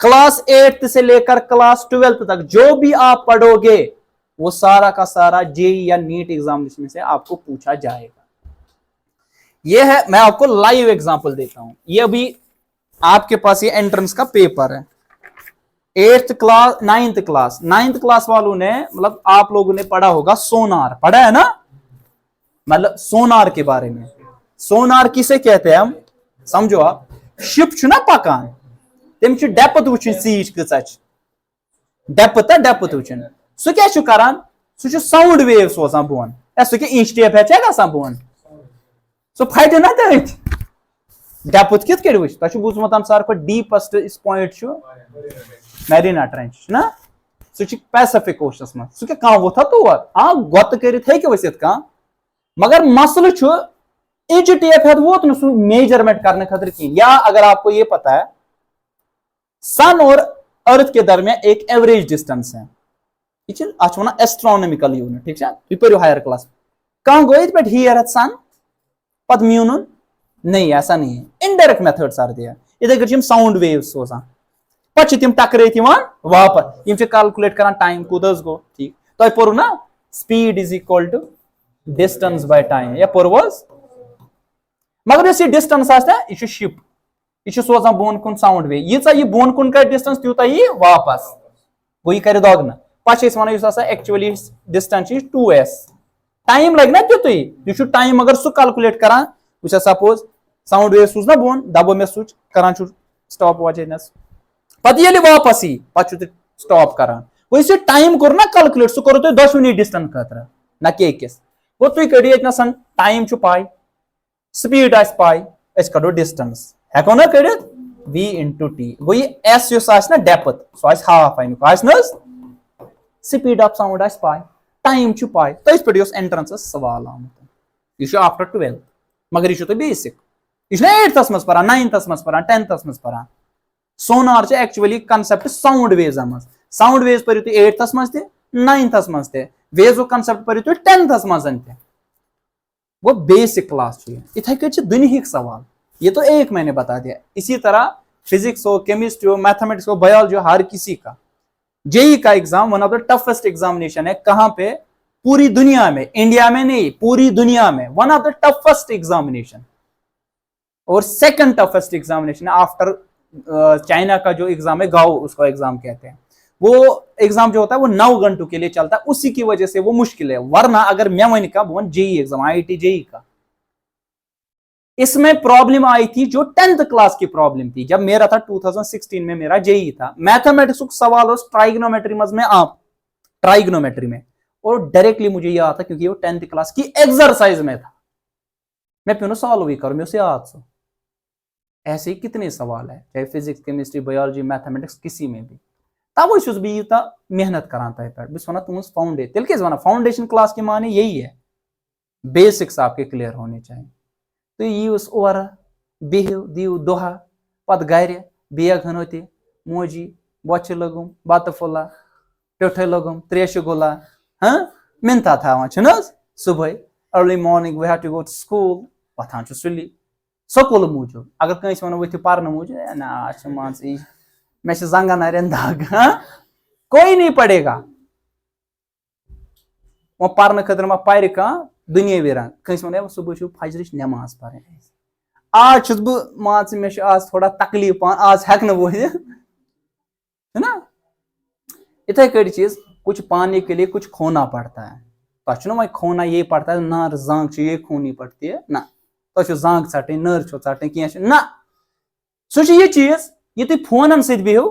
کلاس 8 سے لے کر کلاس 12 تک جو بھی آپ پڑھو گے وہ سارا کا سارا JEE یا نیٹ ایگزامینیشن سے آپ کو پوچھا جائے گا یہ ہے میں آپ کو لائیو ایگزامپل دیتا ہوں یہ ابھی آپ کے پاس یہ انٹرنس کا پیپر ہے 8th کلاس 9th کلاس والوں نے مطلب آپ لوگوں نے پڑھا ہوگا سونار پڑھا ہے نا مطلب سونار کے بارے میں سونار کسے کہتے ہیں ہم سمجھو آپ شپ چھُ نا پکان تم چھُ ڈیپتھ وٕچھن سیٖچ کۭژاہ چھِ ڈیپتھ وٕچھن سُہ کیٛاہ چھُ کران سُہ چھُ ساوُنڈ ویو سوزان بۄن سُہ کیٛاہ اِنچ ٹیپ ہٮ۪تھ چھا گژھان بۄن سُہ پھٹہِ نا تٔتھۍ ڈیپتھ کِتھ کٔنۍ وٕچھ تۄہہِ چھُ بوٗزمُت ساروی کھۄتہٕ ڈیٖپسٹ پویِنٹ چھُ میرینا ٹرینچ چھُنہ سُہ چھُ پیسفک اوشنس منٛز سُہ کیٛاہ کانٛہہ ووٚتھا تور گۄتہٕ کٔرِتھ ہیٚکہِ ؤسِتھ کانٛہہ مگر مسلہٕ چھُ انچ ٹیپ ہٮ۪تھ ووت نہٕ سُہ میجرمنٹ کرنے خٲطرٕ کِہیٖنۍ یا اگر آپ کو یہ پتا ہے سن اور ارتھ کے درمیان ایک ایوریج ڈسٹینس ہے یہ چھِ اتھ چھِ ونان ایسٹرانومیکل یوٗنٹ ٹھیٖک چھا تُہۍ پٔرِو ہایر کلاس کانٛہہ گوٚو ییٚتہِ پٮ۪ٹھ ہیر ہٮ۪تھ سن پتہٕ میوٗنُن نہیں ایسا نہیں ہے انڈائریکٹ میتھڈ سر دیا یِتھے کٔنۍ چھِ یِم ساوُنڈ ویو سوزان پتہٕ چھِ تِم ٹکرٲیِتھ یِوان واپس یِم چھِ کلکُلیٹ کران ٹایم کوٗت حظ گوٚو ٹھیٖک تۄہہِ پوٚرُو نا speed is equal to distance by time یا پوٚرو حظ مگر یۄس یہِ ڈسٹینس آسہِ نا یہِ چھُ شِپ یہ چھُ سوزان بۄن کُن ساوُنڈ ویو ییٖژاہ یہِ بۄن کُن کرِ ڈسٹینس تیوٗتاہ یی واپس گوٚو یہِ کرِ دۄگنہٕ پتہٕ چھِ أسۍ ونان یُس ہسا ایکچُؤلی ڈسٹینس چھِ 2s ٹایم لگہِ نا تیُتُے یہِ چھُ ٹایم مگر سُہ کلکُلیٹ کران وٕچھ سا سپوز ساوُنڈ ویو سوٗز نا بۄن دبو مےٚ سُچ کران چھُ سٹاپ واچ ییٚتنس پتہٕ ییٚلہِ واپس یی پتہٕ چھُو تُہۍ سٹاپ کران گوٚو یُس یہِ ٹایم کوٚر نا کلکُلیٹ سُہ کوٚروٕ تۄہہِ دۄشوٕنی ڈسٹینس خٲطرٕ نہ کہِ أکِس گوٚو تُہۍ کٔڑِو ییٚتنس ٹایم چھُ پاے سپیٖڈ آسہِ پاے أسۍ کڑو ڈسٹینس ہٮ۪کو نا کٔڑِتھ v into t گوٚو یہِ s یُس آسہِ نا ڈیپتھ سُہ آسہِ ہاف امیُک آسہِ نہٕ حظ سپیٖڈ آف ساوُنڈ آسہِ پاے ٹایم چھُ پاے تٔتھۍ پٮ۪ٹھ یہِ اوس انٹرنسس سوال آمُت یہِ چھُ آفٹر 12 مگر یہِ چھُو تۄہہِ بیسِک یہِ چھُ نا 8th منٛز پران 9th منٛز پران 10th منٛز پران سونار چھُ ایکچُؤلی کنسپٹ ساوُنڈ ویوزن منٛز ساوُنڈ ویوز پٔرِو تُہۍ 8th منٛز تہِ 9th منٛز تہِ ویزُک کنسپٹ پٔرِو تُہۍ 10th منٛز تہِ گوٚو بیسک کلاس چھُ یہِ یِتھے کٔنۍ چھِ دُنہِکۍ سوال یہ تو ایک میں نے بتا دیا اسی طرح فزکس ہو کیمسٹری ہو میتھمیٹکس ہو بایولوجی ہو ہر کسی کا JEE کا exam one of the toughest examination ہے کہاں پہ پوری دنیا میں انڈیا میں نہیں پوری دنیا میں one of the toughest examination اور سیکنڈ ٹفسٹ ایگزامینیشن ہے آفٹر چائنا کا جو ایگزام ہے گاؤ اس کو ایگزام کہتے ہیں وہ ایگزام جو ہوتا ہے وہ 9 گھنٹوں کے لیے چلتا ہے اسی کی وجہ سے وہ مشکل ہے ورنہ اگر میں ون کا بہت JEE ایگزام IIT JEE کا اس میں پرابلم آئی تھی جو 10th کلاس کی پرابلم تھی جب میرا تھا 2016 میں میرا JEE تھا میتھمیٹکس سوال اس ٹرائگنومیٹری میں اور ڈائریکٹلی مجھے یاد تھا کیونکہ وہ 10th کلاس کی ایکسرسائز میں تھا میں پیوں سالو ہی کروں میں اسے یاد سو ایسے ہی کتنے سوال ہے چاہے فزکس کیمسٹری بایولوجی میتھمیٹکس کسی میں بھی تب چھُس بہٕ یوٗتاہ محنت کران تۄہہِ پٮ۪ٹھ بہٕ چھُس ونان تُہنٛز فاؤنڈیشن تیٚلہِ کیٛازِ ونان فاؤنڈیشن کلاس کے معنی یہی ہے بیسکس آپ کے کلیئر ہونے چاہیے تُہۍ یِیوٗس اورٕ بِہِو دِیِو دۄہا پتہٕ گرِ بیگ ہنو تہِ موجی بۄچھِ لوگُم بتہٕ پھوٚلہ پیوٚٹھے لوگُم تریشہِ گوٚلا مِنتھا تھاوان چھُنہٕ حظ صبحٲے early morning we have to go to school وۄتھان چھُ سُلی سکوٗل موٗجوٗب اگر کٲنٛسہِ وَنو ؤتھِو پَرنہٕ موٗجوٗب نہ اَسہِ چھِ مان ژٕ یہِ مےٚ چھِ زنٛگن نَرٮ۪ن دگ کوئی نہیں پڑے گا وۄنۍ پَرنہٕ خٲطرٕ ما پَرِ کانٛہہ دُنیٲوی رنٛگ کٲنٛسہِ وَنو صُبحٲے چھُو فجرٕچ نٮ۪ماز پَرٕنۍ آز چھُس بہٕ مان ژٕ مےٚ چھُ آز تھوڑا تکلیٖف پہن آز ہٮ۪کہٕ نہٕ بہٕ ہے نا اِتھے کٔٹھۍ چیٖز کچھ پانے کے لیے کچھ کھونا پڑتا ہے تۄہہِ چھُنہ وۄنۍ کھونا یہ پڑتا ہے نار زنٛگ چھِ یہ خوٗنی پڑتی ہے نہ تۄہہِ چھو زنٛگ ژَٹٕنۍ نٔر چھو ژَٹٕنۍ کینٛہہ چھُ نہ سُہ چھُ یہِ چیٖز یہِ تُہۍ فونن سۭتۍ بِہِو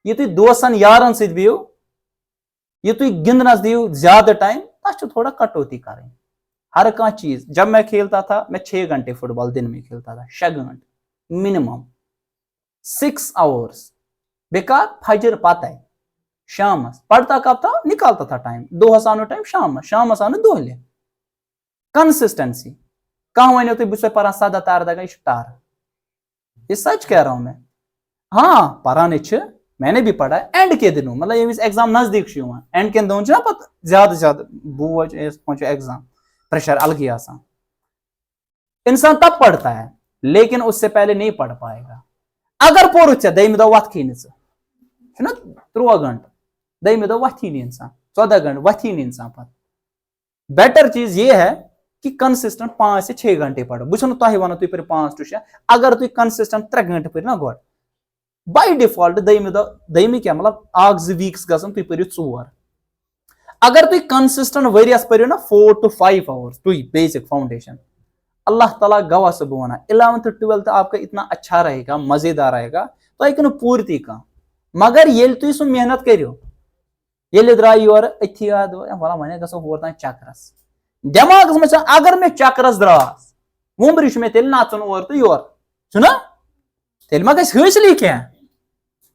یہِ تُہۍ دوستن یارن سۭتۍ بِہِو یہ تُہۍ گِنٛدنس دِیِو زیادٕ ٹایم تتھ چھِ تھوڑا کٹوتی کرٕنۍ ہر کانٛہہ چیٖز جب میں کھیلتا تھا میں 6 گھنٹے فٹ بال دن میں کھیلتا تھا 6 گھنٹے منیمم 6 hours بیکار فجر پتہ شامس پڑھتا کب تھا نکالتا تھا ٹائم دۄہس آو نہٕ ٹایم شامس آو نہٕ دۄہلہِ کنسسٹنسی کانٛہہ ونیو تُہۍ بہٕ چھُسے پران 17 اردہ یہِ چھُ ٹار یہ سچ کہہ رہا ہوں میں ہاں پرانے چھِ میں نے بھی پڑھا اینڈ کے دنوں مطلب ییٚمہِ وِزِ ایگزام نزدیٖک چھُ یِوان اینڈ کٮ۪ن دۄہن چھُ نا پتہٕ زیادٕ زیادٕ بوج پہنچو ایگزام پریشر الگ ہی آسان انسان تب پڑھتا ہے لیکن اس سے پہلے نہیں پڑھ پائے گا اگر پوٚرُتھ ژےٚ دٔیمہِ دۄہ وۄتھکھٕے نہٕ ژٕ چھُنہ 13 گھنٹہٕ دٔیمہِ دۄہ وۄتھی نہٕ انسان 14 گھنٹہٕ وۄتھی نہٕ انسان پتہٕ بیٹر چیٖز یہ ہے کہ کنسسٹنٹ 5 سے 6 گھنٹے پڑھو بہٕ چھُس نہٕ تۄہہِ وَنان تُہۍ پٔرِو 5 to 6 اگر تُہۍ کنسسٹنٹ 3 گھنٹہٕ پٔرِو نا گۄڈٕ باے ڈِفالٹ دٔیمہِ دۄہ دٔیمہِ کیٛاہ مطلب 1-2 ویٖکٕس گژھن تُہۍ پٔرِو 4 اگر تُہۍ کنسسٹنٹ ؤریَس پٔرِو نا 4 to 5 hours تُہۍ بیسک فاؤنڈیشن اللہ تعالیٰ گواہ سے بہٕ وَنان 11th 12th آپ کا اتنا اچھا رہے گا مزیدار رہے گا تۄہہِ ہیٚکِو نہٕ پوٗرتی کانٛہہ مگر ییٚلہِ تُہۍ سُہ محنت کٔرِو ییٚلہِ درٛاے یورٕ أتھی یاد وَلہٕ وۄنۍ گژھو ہور تام چکرس دٮ۪ماغس منٛز چھِ اگر مےٚ چکرس درٛاس وُمبرِ چھُ مےٚ تیٚلہِ نژُن اورٕ تہٕ یورٕ چھُنہ تیٚلہِ ما گژھِ حٲصِلٕے کینٛہہ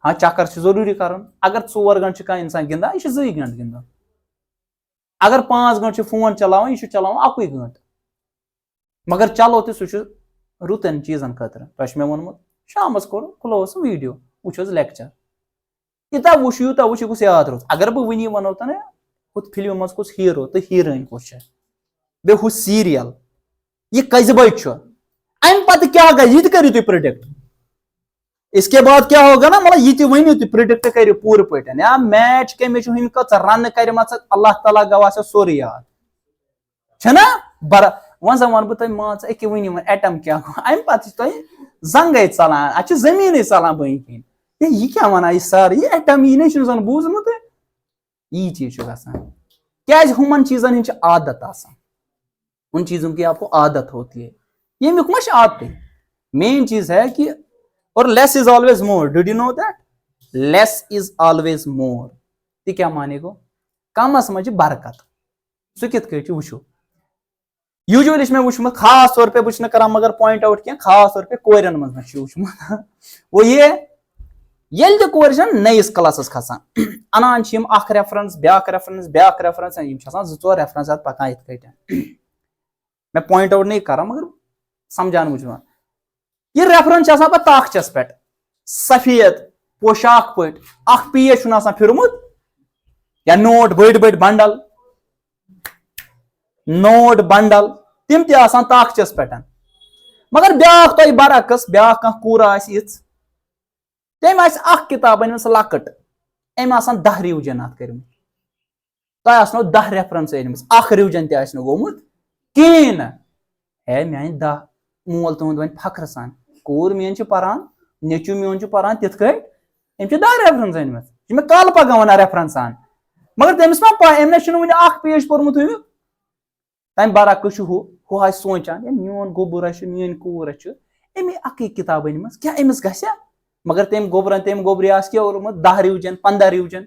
ہاں چکر چھُ ضروٗری کرُن اگر 4 گھنٹہٕ چھُ کانٛہہ انسان گِنٛدان یہِ چھُ 2 گھنٹہٕ گِنٛدُن اگر 5 گھنٹہٕ چھُ فون چلاوان یہِ چھُ چلاوان 1 گھنٹہٕ مگر چلو تہِ سُہ چھُ رُتن چیٖزن خٲطرٕ تۄہہِ چھُ مےٚ ووٚنمُت شامس کوٚر کھُلوو سُہ ویٖڈیو وٕچھ حظ لیکچر یوٗتاہ وٕچھ یوٗتاہ وٕچھ یہِ گوٚژھ یاد روزُن اگر بہٕ وٕنی وَنو تۄہہِ ہُتھ فِلمہِ منٛز کُس ہیٖرو تہٕ ہیٖرٲیِن کُس چھِ بیٚیہِ ہُہ سیٖریل یہِ کٔژِ بجہِ چھُ اَمہِ پتہٕ کیٛاہ گژھِ یہِ تہِ کٔرِو تُہۍ پرٛڈِکٹ اس کے بعد کیٛاہ ہوگا نا مطلب یہِ تہِ ؤنِو تُہۍ پرٛڈِکٹ کٔرِو پوٗرٕ پٲٹھۍ یا میچ کٔمِس چھُ ہُمہِ کۭژاہ رنہٕ کَرِمَژٕ اللہ تعالیٰ گواہ چھِ سورُے یاد چھُنہ وۄنۍ زن وَنہٕ بہٕ تۄہہِ مان ژٕ أکیاہ ؤنِو وۄنۍ ایٹم کیٛاہ گوٚو اَمہِ پتہٕ چھِ تۄہہِ زنٛگے ژلان اَتہِ چھِ زٔمیٖنٕے ژلان بٔنۍ کِنۍ ہے یہِ کیٛاہ وَنان یہِ سر یہِ ایٹم یی نَے چھُنہٕ زن بوٗزمُتٕے یی چیٖز چھُ گژھان کیٛازِ ہُمن چیٖزن ہٕنٛدۍ چھِ عادت آسان ان چیٖزن کی آپ کو عادت ہوتی ہے ییٚمیُک ما چھِ عادتٕے مین چیٖز ہے کہ اور less is always more did you know that less is always more تہِ کیٛاہ مانے گوٚو کمس منٛز چھِ برکت سُہ کِتھ کٔنۍ چھُ وٕچھو یوٗجؤلی چھُ مےٚ وٕچھمُت خاص طور پے بہٕ چھُس نہٕ کران مگر پویِنٹ آوُٹ کینٛہہ خاص طور پے کورٮ۪ن منٛز مےٚ چھُ وٕچھمُت وہ یہ ییٚلہِ تہِ کورِ چھےٚ نٔیِس کلاسس کھسان انان چھِ یِم اکھ ریفرنس بیاکھ ریفرنس یِم چھِ آسان 2-4 ریفرنس اتھ پکان یِتھ کٲٹھۍ مےٚ پویِنٹ آوُٹ نہیں کران مگر سمجھان موٗجوٗب یہِ ریفرنس چھِ آسان پتہٕ طاقچس پٮ۪ٹھ سفید پوشاک پٲٹھۍ اکھ پیج چھُنہٕ آسان پھِرمُت یا نوٹ بٔڑۍ بٔڑۍ بنڈل نوٹ بنڈل تِم تہِ آسان طاقچس پٮ۪ٹھ مگر بیاکھ تۄہہِ برعکس بیاکھ کانٛہہ کوٗر آسہِ یِژھ تٔمۍ آسہِ اکھ کِتاب أنمٕژ لۄکٕٹ أمۍ آسان 10 رِوجن اتھ کٔرمٕتۍ تۄہہِ آسنو 10 ریفرنس أنمٕژ اکھ رِوجن تہِ آسہِ نہٕ گوٚمُت کِہیٖنۍ نہٕ ہے میانہِ 10 مول تُہُنٛد وۄنۍ فخرٕ سان کوٗر میٲنۍ چھِ پران نیٚچوٗ میون چھُ پران تِتھ کٲٹھۍ أمۍ چھِ 10 ریفرنس أنمٕژ یہِ چھِ مےٚ کالہٕ پگاہ ونان ریفرنس سان مگر تٔمِس ما پاے أمۍ نہ چھُنہٕ وُنہِ اکھ پیج پوٚرمُت ہُمیُک تمہِ برعکس چھُ ہُہ آسہِ سونٛچان ہے میون گوٚبُر چھُ میٲنۍ کوٗر چھِ أمی اکٕے کِتاب أنمٕژ کیٛاہ أمِس گژھِ مگر تٔمۍ گوٚبرِ آسہِ کیٛاہ اوٚنمُت 10 رِوجن 15 رِوجن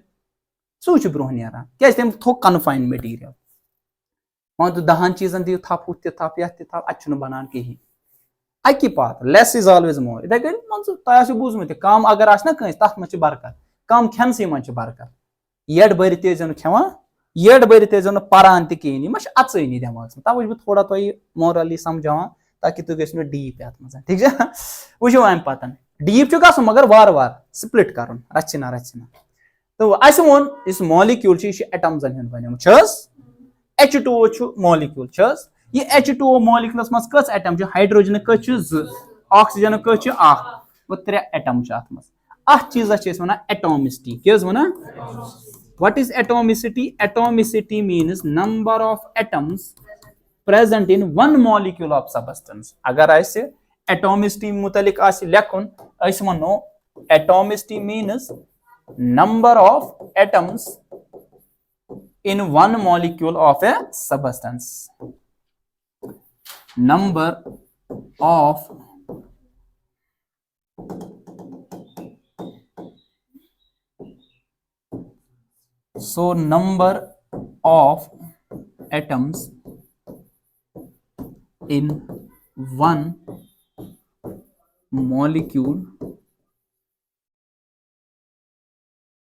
سُے چھُ برونٛہہ نیران کیٛازِ تٔمۍ تھوٚو کنفاین میٹیٖریل وۄنۍ تُہۍ 10 چیٖزن دِیِو تھپھ ہُتھ تہِ تھپھ یتھ تہِ تھپھ اتہِ چھُنہٕ بنان کِہینۍ اکی پات لیس از آلویز مور یِتھے کٔنۍ مان ژٕ تۄہہِ آسیو بوٗزمُت تہِ کم اگر آسہِ نا کٲنٛسہِ تتھ منٛز چھِ برکت کم کھٮ۪نسٕے منٛز چھِ برکت یٔڈ بٔرِتھ تہِ ٲسۍزیو نہٕ کھٮ۪وان یٔڈ بٔرِتھ تہِ ٲسۍزیو نہٕ پران تہِ کِہینۍ یہِ ما چھِ اژٲنی دٮ۪ماغس منٛز توے چھُس بہٕ تھوڑا تۄہہِ مورلی سمجھاوان تاکہِ تُہۍ گٔژھِو نہٕ ڈیٖپ یتھ منٛز ٹھیٖک چھا وٕچھو امہِ پتہٕ ڈیٖپ چھُ گژھُن مگر وارٕ وارٕ سپلٹ کرُن رژھِنا تہٕ اَسہِ ووٚن یُس مالِکیوٗل چھُ یہِ چھُ ایٹمزن ہُنٛد بنیومُت چھِ حظ H2O چھُ مالِکیوٗل چھِ حظ یہ H2O molecules مز کس ایٹم چھ ہائیڈروجن کس چھ 2 آکسیجن کس چھ 1 گو 3 ایٹم چھ ات مز ات چیزس چھ ونان ایٹومسٹی کیاز ونان what is atomicity atomicity means number of atoms present in one molecule of substance اگر اسہ atomicity متعلق آس لکھن اس ونو atomicity means number of atoms in one molecule of a substance number of so number of atoms in one molecule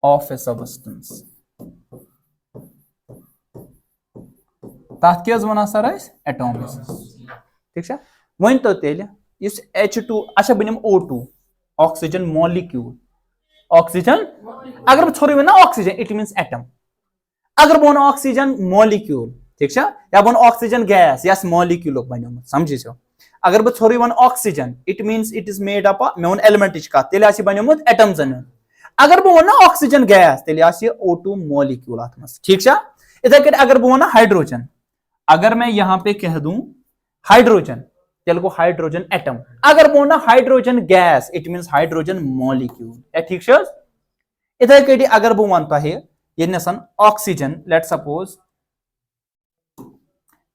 of a substance تات کیاز ونان سر اس atoms ٹھیک ہے ون تو تیل اس H2 اچھا بنم O2 آکسیجن molecule آکسیجن اگر بہ ژھوری one oxygen it means atom اگر بہ ون آکسیجن molecule ٹھیک ہے یا بہ one oxygen gas yes molecule بنیومت سمجھی چھ اگر بہ ژھوری one oxygen it means it is made up مے ون ایلیمنٹچ کت تیل آسی بنیومت ایٹمزن اگر بہ ون آکسیجن گیس تیل آسی O2 molecule ات مس ٹھیک ہے اتھے کٹ اگر بہ ون ہائیڈروجن اگر میں یہاں پہ کہہ دوں ہائیڈروجن تیل گو ہائیڈروجن ایٹم اگر بہ one hydrogen guess it means hydrogen molecule ٹھیک چھ اتھے کٹ اگر بہ ون تہ یہ نسن آکسیجن لیٹ سپوز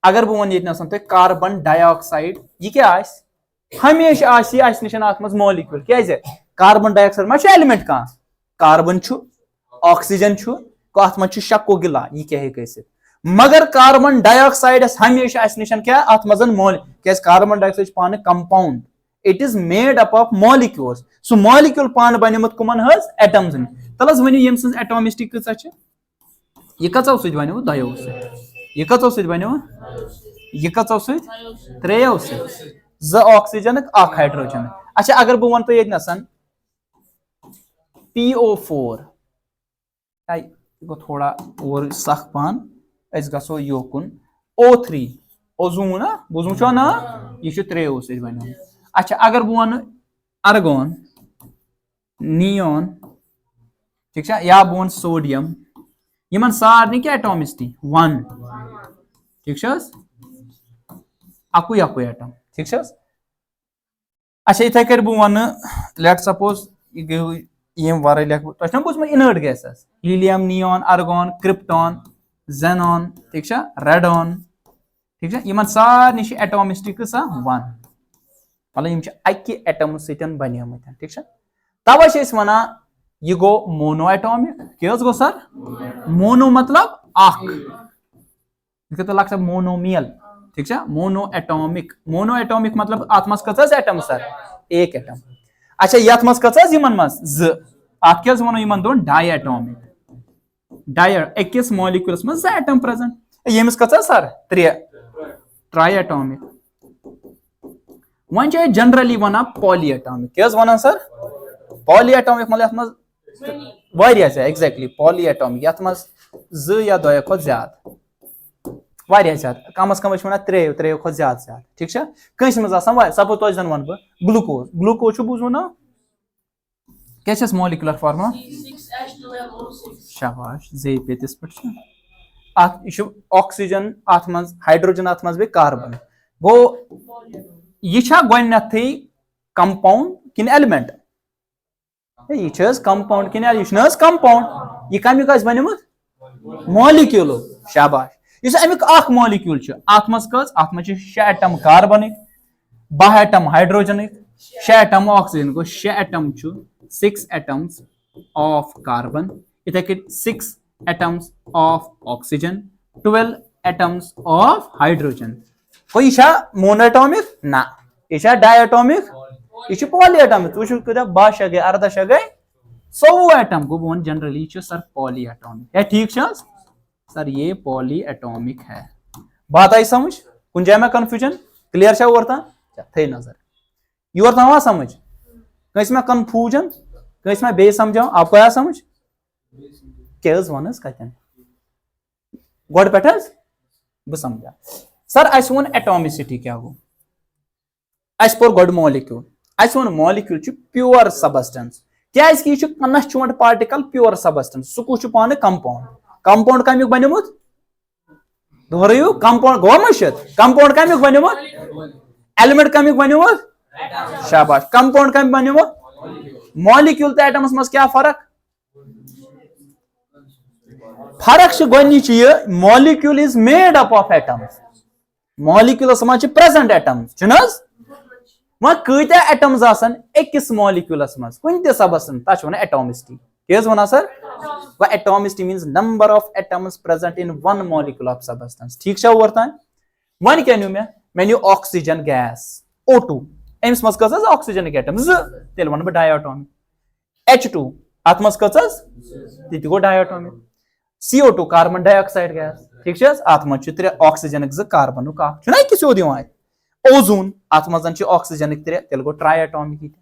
اگر بہ ون یہ نسن تہ کاربن ڈائی آکسائڈ یہ کیا آس ہمیشہ آسی اس نشن ات مز molecule کیازِ کاربن ڈائی آکسائڈ ما چھ ایلیمنٹ کان کاربن چھ آکسیجن چھ کو ات مز چھ شک و گلا یہ کیا ہے کیسے مگر کاربن ڈائی آکسائڈ ہمیشہ اس نشن کیا ات مزن کیاز کاربن ڈائی آکسائڈ پانے compound it is made up of molecules so molecule پان بنیمت کمن حظ ایٹمز تلس ونیو یم سن ایٹومسٹی کۭژاہ چھ یہ کژو سۭتۍ بنیو دۄیو سۭتۍ یہ کژو سۭتۍ بنیو یہ کژو سۭتۍ ترٛیو سۭتۍ 2 آکسیجن 1 ہائیڈروجن اچھا اگر بہ ون تو یہ نسن PO4 گو تھوڑا اور سخ پان اس گژھو یوکن O3 اوزون نا بوزمو چھو نا یہ چھ 3 سۭتۍ بنیو اچھا اگر بہ ون ارگون نیون ٹھیک چھ یا بہ ون سوڈیم یمن سارنی کیا ایٹومسٹی 1 ٹھیک چھ اکوئی اکوئی ایٹم ٹھیک چھ اچھا اتھے کٹ بہ ون لیٹ سپوز یم ورے لکھ تہ چھ بوزمت inert gases helium neon ارگون کرپٹون Xenon ٹھیک چھ ریڈون ٹھیک چھ یمن سارنی چھ ایٹومسٹی کسا 1 مطلب یم چھ اکی ایٹم سۭتۍ بنیمت ٹھیک چھ توے چھ اس ونان یہ گو مونو ایٹومک کیا گو سر مونو مطلب اخ یہ تو لگتا مونومیل ٹھیک ہے مونو ایٹومک مطلب ات مس کتس ایٹم سر ایک ایٹم اچھا یت مس کتس یمن مس 2 ات کیا ونو یمن دون ڈائی ایٹومک ڈائی اکس molecules مس 2 ایٹم پریزنٹ یمس کتس سر 3 ٹرائی ایٹومک ون چھ جنرلی ونان پالی ایٹومک کیا ونان سر پالی ایٹومک مطلب ات مس واریاہ زیادہ ایگزیکٹلی پالی ایٹومک یت مس 2 یا 2 کھۄتہٕ زیادٕ واریاہ زیادٕ کم از کم ونان 3 کھۄتہٕ زیادٕ ٹھیک چھ کٲنٛسہِ منٛز آسان سپوز تۄہہِ زن ون بہٕ گلوکوز چھُ بوٗزمُت نا کیٛاہ چھس مولِکیولر فارمولا شاباش زے پیتِس پٮ۪ٹھ چھُ اتھ یہِ چھُ آکسیجن اتھ منٛز ہائیڈروجن اتھ منٛز بیٚیہِ کاربن گوٚو یہِ چھا گۄڈٕنیتھٕے کمپاوُنڈ کِنہٕ ایلِمنٹ یہ چھ کمپاؤنڈ کن یہ چھ کمپاؤنڈ یہ کمیک آس بنیومت مولکیولو شاباش اس امیک اخ مولکیول چھ ات مس کس ات مس 6 ایٹم کاربنک 12 ایٹم ہائیڈروجنک 6 ایٹم آکسیجن کو 6 ایٹم چھ 6 ایٹمز آف کاربن اتھے کٹ 6 atoms of oxygen 12 atoms of hydrogen کو یہ مونو ایٹومک نا یہ ڈائی ایٹومک یہ پالی ایٹمک وچو کتاب 12 شے گئے 18 شے گئے 100 ایٹم کو بون جنرلی سر پالی ایٹومک ہے ٹھیک چھ سر یہ پالی ایٹومک ہے بات آئی سمجھ کن جائے میں کنفیوژن کلیئر چھ اور تھے نظر یور تھا سمجھ کنس میں کنفیوژن کنس میں بے سمجھاؤ آپ کو آیا سمجھ کیا ون کتن گوڑ پہ بہ سمجھا सर अस वो एटॉमिसिटी क्या गो अस पोर गोड मॉलिक्यूल अस वो मॉलिक्यूल प्योर सबस्टेंस क्या कन्स्टिट्यूएंट पार्टिकल प्योर सबस्टेंस सह कुछ पाने कंपाउंड कंपाउंड कमुक बनिमुत दोहराइयो कंपाउंड गो मशिद कंपाउंड कमुक बनिमुत एलिमेंट कमुक बनिमुत शाबाश कंपाउंड कमुक बनिमुत मॉलिक्यूल तो एटम्स मज क्या फर्क फर्क गोनिच ये molecule is made up of atoms molecules मज प्रेजेंट एटम्स वह कत्या एटम्स आसन अकिस मॉलिक्यूलस मज कुन ते सबस्टेंस तथ वन एटॉमिसिटी क्या वन सर वह atomicity means number of atoms present in one molecule of substance ठीक है और तान वन क्या न्यू मे न्यू ऑक्सीजन गैस O2 अम्स मज कस ऑक्सीजन एटम्स तेल वन बह डायटॉमिक H2 अत मज कस ती गो diatomic CO2 carbon dioxide gas ठीक है अत मज त्रे ऑक्सीजन कार्बन सोद ओजोन अत मज ऑक्सीजन त्रे तेल गो triatomic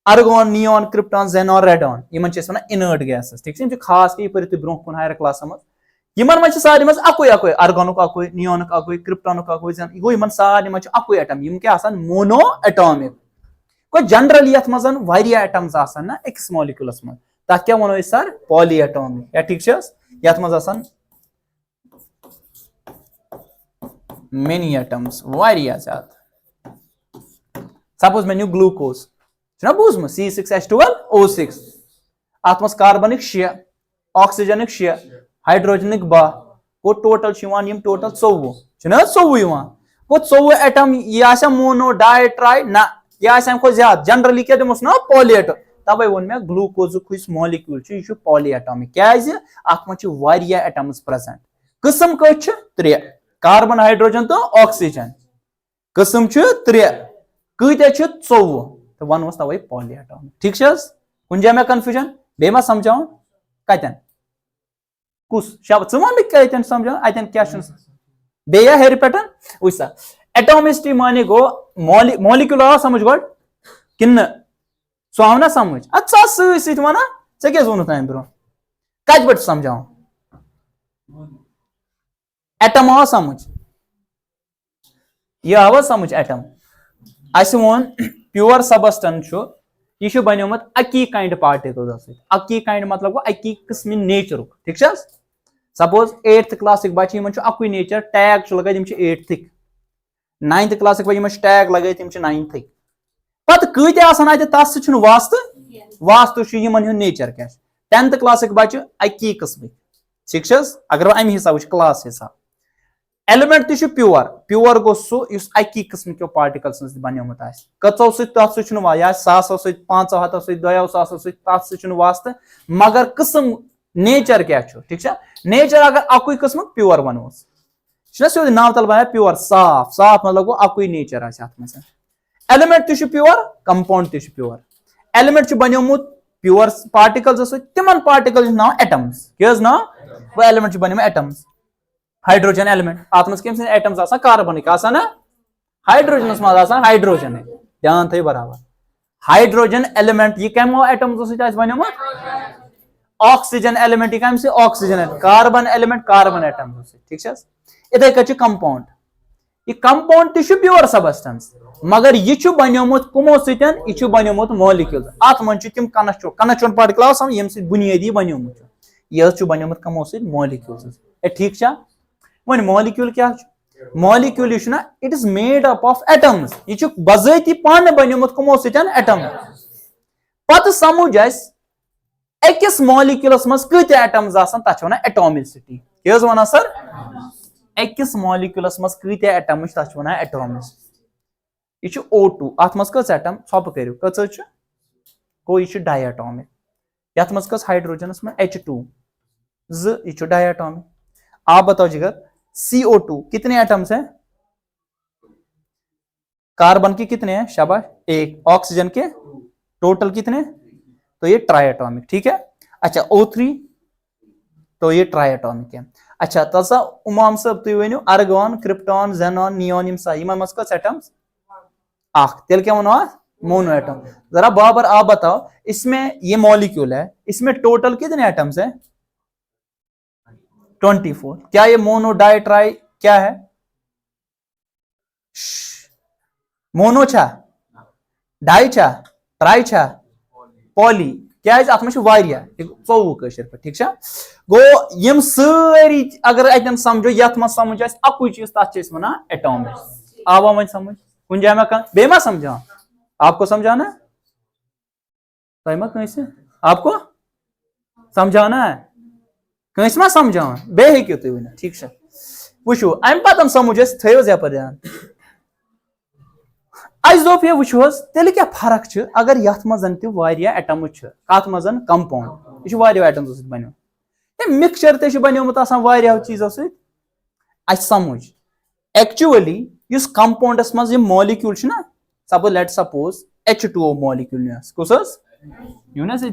argon neon krypton xenon radon in inert gases ठीक है खास कर ब्रो कुन हायर क्लास मज सारे मज अकुई अकुई अर्गोनुक अकुई नियोनुक अकुई क्रिप्टॉनुक अकुई गो इन सारे मज अकुई एटम क्या मोनो एटॉमिक को जनरली ये मज वारिया एटम्स ना अकिस मॉलिक्यूलस मज तथ क्या वनो सर पॉली एटॉमिक या ठीक है ये मज मेनी एटम्स वारिया ज्यादा सपोज मे न्यू ग्लूकोज बूझम C6H12O6 अत मज कार्बनिक 6 ऑक्सीजनिक 6 हाइड्रोजनिक 12 गो टोटल टोटल 24 गो 24 एटम यह मोनो डाई ट्राई ना यह ज्यादा जनरली क्या दिमोस ना पॉली एटम तबे वो मे ग्लूकोज मॉलिक्यूल यह पॉली एटॉमिक क्या अत मज एटम्स प्रेजेंट किस्म कत 3 कार्बन हाइड्रोजन तो ऑक्सीजन किस्म 3 कत्या 24 तो वन तवे पॉली एटॉमिक ठीक है कुन जाए कन्फ्यूजन बे मा समझाओ कतन कुस वन कतन समझाओ अतन क्या बे हेर पे वुच सा एटॉमिसिटी माने गो मॉलिक्यूल आ समझ गो किन सो आव ना समझ अच्छा सत वना ऐ क्या वोन तम ब्रो कत पे समझाओ एटम आ समझ यह आवा समझ एटम अस वोन प्योर सबस्टेंस यह बनोमुत अकी काइंड पार्टिकल अकी काइंड मतलब गो अकी किस्म नेचर ठीक है सपोज 8th क्लास बच्चे अकुई नेचर टैग लगे 8th 9th क्लास बच्चे टैग लगे 9th पत कत्या तथ सह वास्तु वास्तु नेचर क्या 10th क्लास बच्चे अकी किस्म ठीक है अगर अमे हिसाब क्लास हिसाब एलिमेंट ती प्योर प्योर गो सह अकी किस्म के पार्टिकल्स बनोमुत कचो सह सासो सत 500 सत 200 सत तथ वास्त मगर किस्म नेचर क्या ठीक है नेचर अगर अकुई किस्म प्योर वनोस सोद नाव तल बना प्योर साफ साफ मतलब गो अकुई नेचर एलिमेंट ती प्योर कंपाउंड ती प्योर एलिमेंट बनोमुत प्योर पार्टिकल्स तिमन पार्टिकल नाव एटम्स क्या नाव वो एलिमेंट बनो एटम्स हाइड्रोजन एलिमेंट अत मज एटम्स कार्बनिक हाइड्रोजनस मज हाइड्रोजन ध्यान थी बराबर हाइड्रोजन एलिमेंट यह कमो एटम्स बनोमुत ऑक्सीजन एलिमेंट यह कम oxygen carbon element carbon atoms ठीक है इथे कच कंपाउंड यह कंपाउंड ती प्योर सबस्टेंस मगर यह बनोमुत कमो सह बनोमुत मॉलिक्यूल अत मज तम कनस्टिट्यूएंट पार्टिकल यम बुनियादी बनोमुत यह बनोमुत कमो सह मॉलिक्यूल्स ठीक है वन मॉलिक्यूल क्या molecule it is made up of atoms यह बजाती पान बनोमुत कमो सह एटम पत समझ अकिस मॉलिक्यूलस मज कत्या एटम्स तथ वन एटॉमिसिटी क्या वन सर अकिस मॉलिक्यूलस मज कत्या एटम्स तथ वन एटॉमिसिटी यह O2 अत मज कस एटम थोप करू कच गो यह डायटॉमिक यथ मज कस हाइड्रोजनस में H2 यह डायटॉमिक आप बताओ जिगर CO2 कितने एटम्स हैं कार्बन के कितने हैं शाबाश 1 ऑक्सीजन के टोटल कितने तो ये ट्राइएटॉमिक ठीक है अच्छा O3 तो ये ट्राइएटॉमिक है अच्छा तसा उमाम साहब तुम वनु अर्गोन क्रिप्टॉन जेनॉन नियोन मज कस एटम्स तेल क्या वनो मोनो एटम जरा बाबर आप बताओ इसमें ये मॉलिक्यूल है इसमें टोटल कितने एटम्स हैं 24 क्या ये मोनो डाई ट्राई क्या है मोनो छा डाई छा ट्राई छा पॉली क्या अत मे वारिया 24 कशर पे ठीक गो यम सारी अगर अतन समझो यथ मज समझ अकु चीज तथ वन एटॉमिक आवा वो समझ कुन जाए मैं बे मा समझा आपको समझाना कंस आपको समझाना है कंस मा समझा बे हेक्यो तुम वन ठीक वो अम पतन समझ थो यपर ध्यान अस दोप ये वो तेल क्या फर्क अगर यथ मजन एटम कत मज कंपाउंड यह एटमो सत बनो मिक्सचर ते बनोमुत चीजों सत समझ एक्चुअली इस कंपाउंडस मज molecule suppose let suppose H2O molecule कुस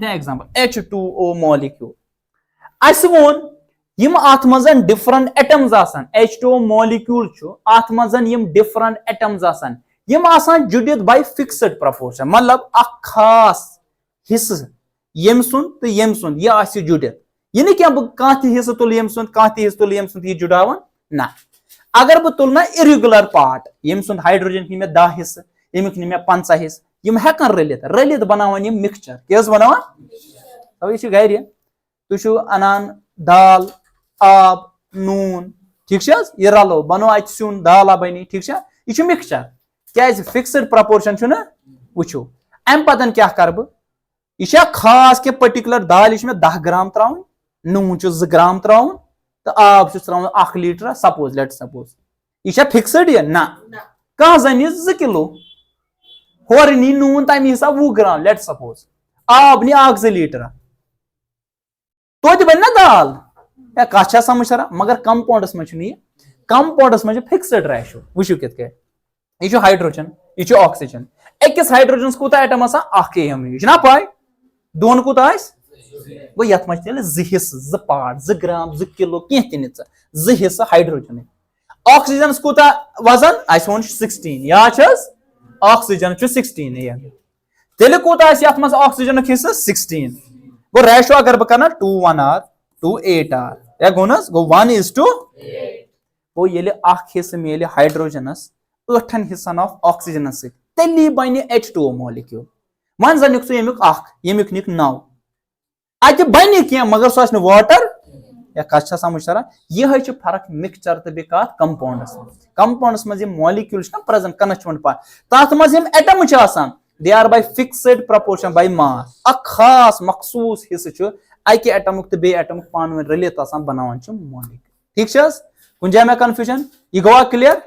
एग्जांपल H2O मॉलिक्यूल अस वोन यम अत मज डिफरेंट एटम्स आसान H2O मॉलिक्यूल अत मज यम डिफरेंट एटम्स आसान यम आसान जुड़ित बाय फिक्स्ड प्रपोर्शन मतलब अख खास हिस्स यम सुन तो यम सुन यह आसि जुड़ित यह नहीं क्या कह हिस्स तुल यम सुन कह हिस्स तुल यम सुन यह जुड़ावन ना अगर बह तुल ना इरेगुलर पार्ट यम सुन हाइड्रोजन नी मे 10 हिस्स यमिक नी मे 50 हिस्स यम हेकन रलित बनावन यम मिक्सचर क्या बनावन तब यह गर तुम अनान दाल आब नून ठीक यह रलो बनो अत सुन दाला बनी ठीक यह मिक्सचर क्या फिक्स्ड प्रपोर्शन वो अम पतन क्या कर यह खास के पर्टिकुलर दाल यह 10 ग्राम त्रावन नून 2 ग्राम त्रावन तो आब त्रावन 1 लीटर सपोज लेट सपोज यह फिक्स्ड यह ना कह जन 2 किलो होर नी नून तम हिसाब 20 ग्राम लेट सपोज आब नी 1-2 लीटर तो बन ना दाल या कह समझ सर मगर कंपाउंडस मे कंपाउंडस मे फिक्स्ड रेशो वो कत यह हाइड्रोजन यह ऑक्सीजन अकिस हाइड्रोजन कूत एटम आम ना पाई दोन कूत गो ये मे 2 हिस्स 2 पार्ट 2 ग्राम 2 किलो कह तीन 2 हिस्स हाइड्रोजन ऑक्सीजन कूत वजन अस वो 16 याद ऑक्सीजन 16 तेल कूत ऑक्सीजन हिस्स 16 गो रेशो अगर बह कर 2:1R 2:8R या गो न गो 1:8 गो ये हिस्स मिले हाइड्रोजनस 8 हिस्सन ऑफ ऑक्सीजन तेली बन H2O मॉलिक्यूल वन जन यमुक निक 9 अत बन क्या मगर सह वाटर या कह समझ सर यह फर्क मिक्सचर तो कत कंपाउंडस मज मॉलिक्यूल प्रेजेंट कनस पा तथ मज atom they are by fixed proportion by mass अ खास मखसूस हिस्स अकि एटमुक तो बे एटमुक पान वन रलित बनान मॉलिक्यूल ठीक कुन जाए मैं कन्फ्यूजन यह गवा क्लियर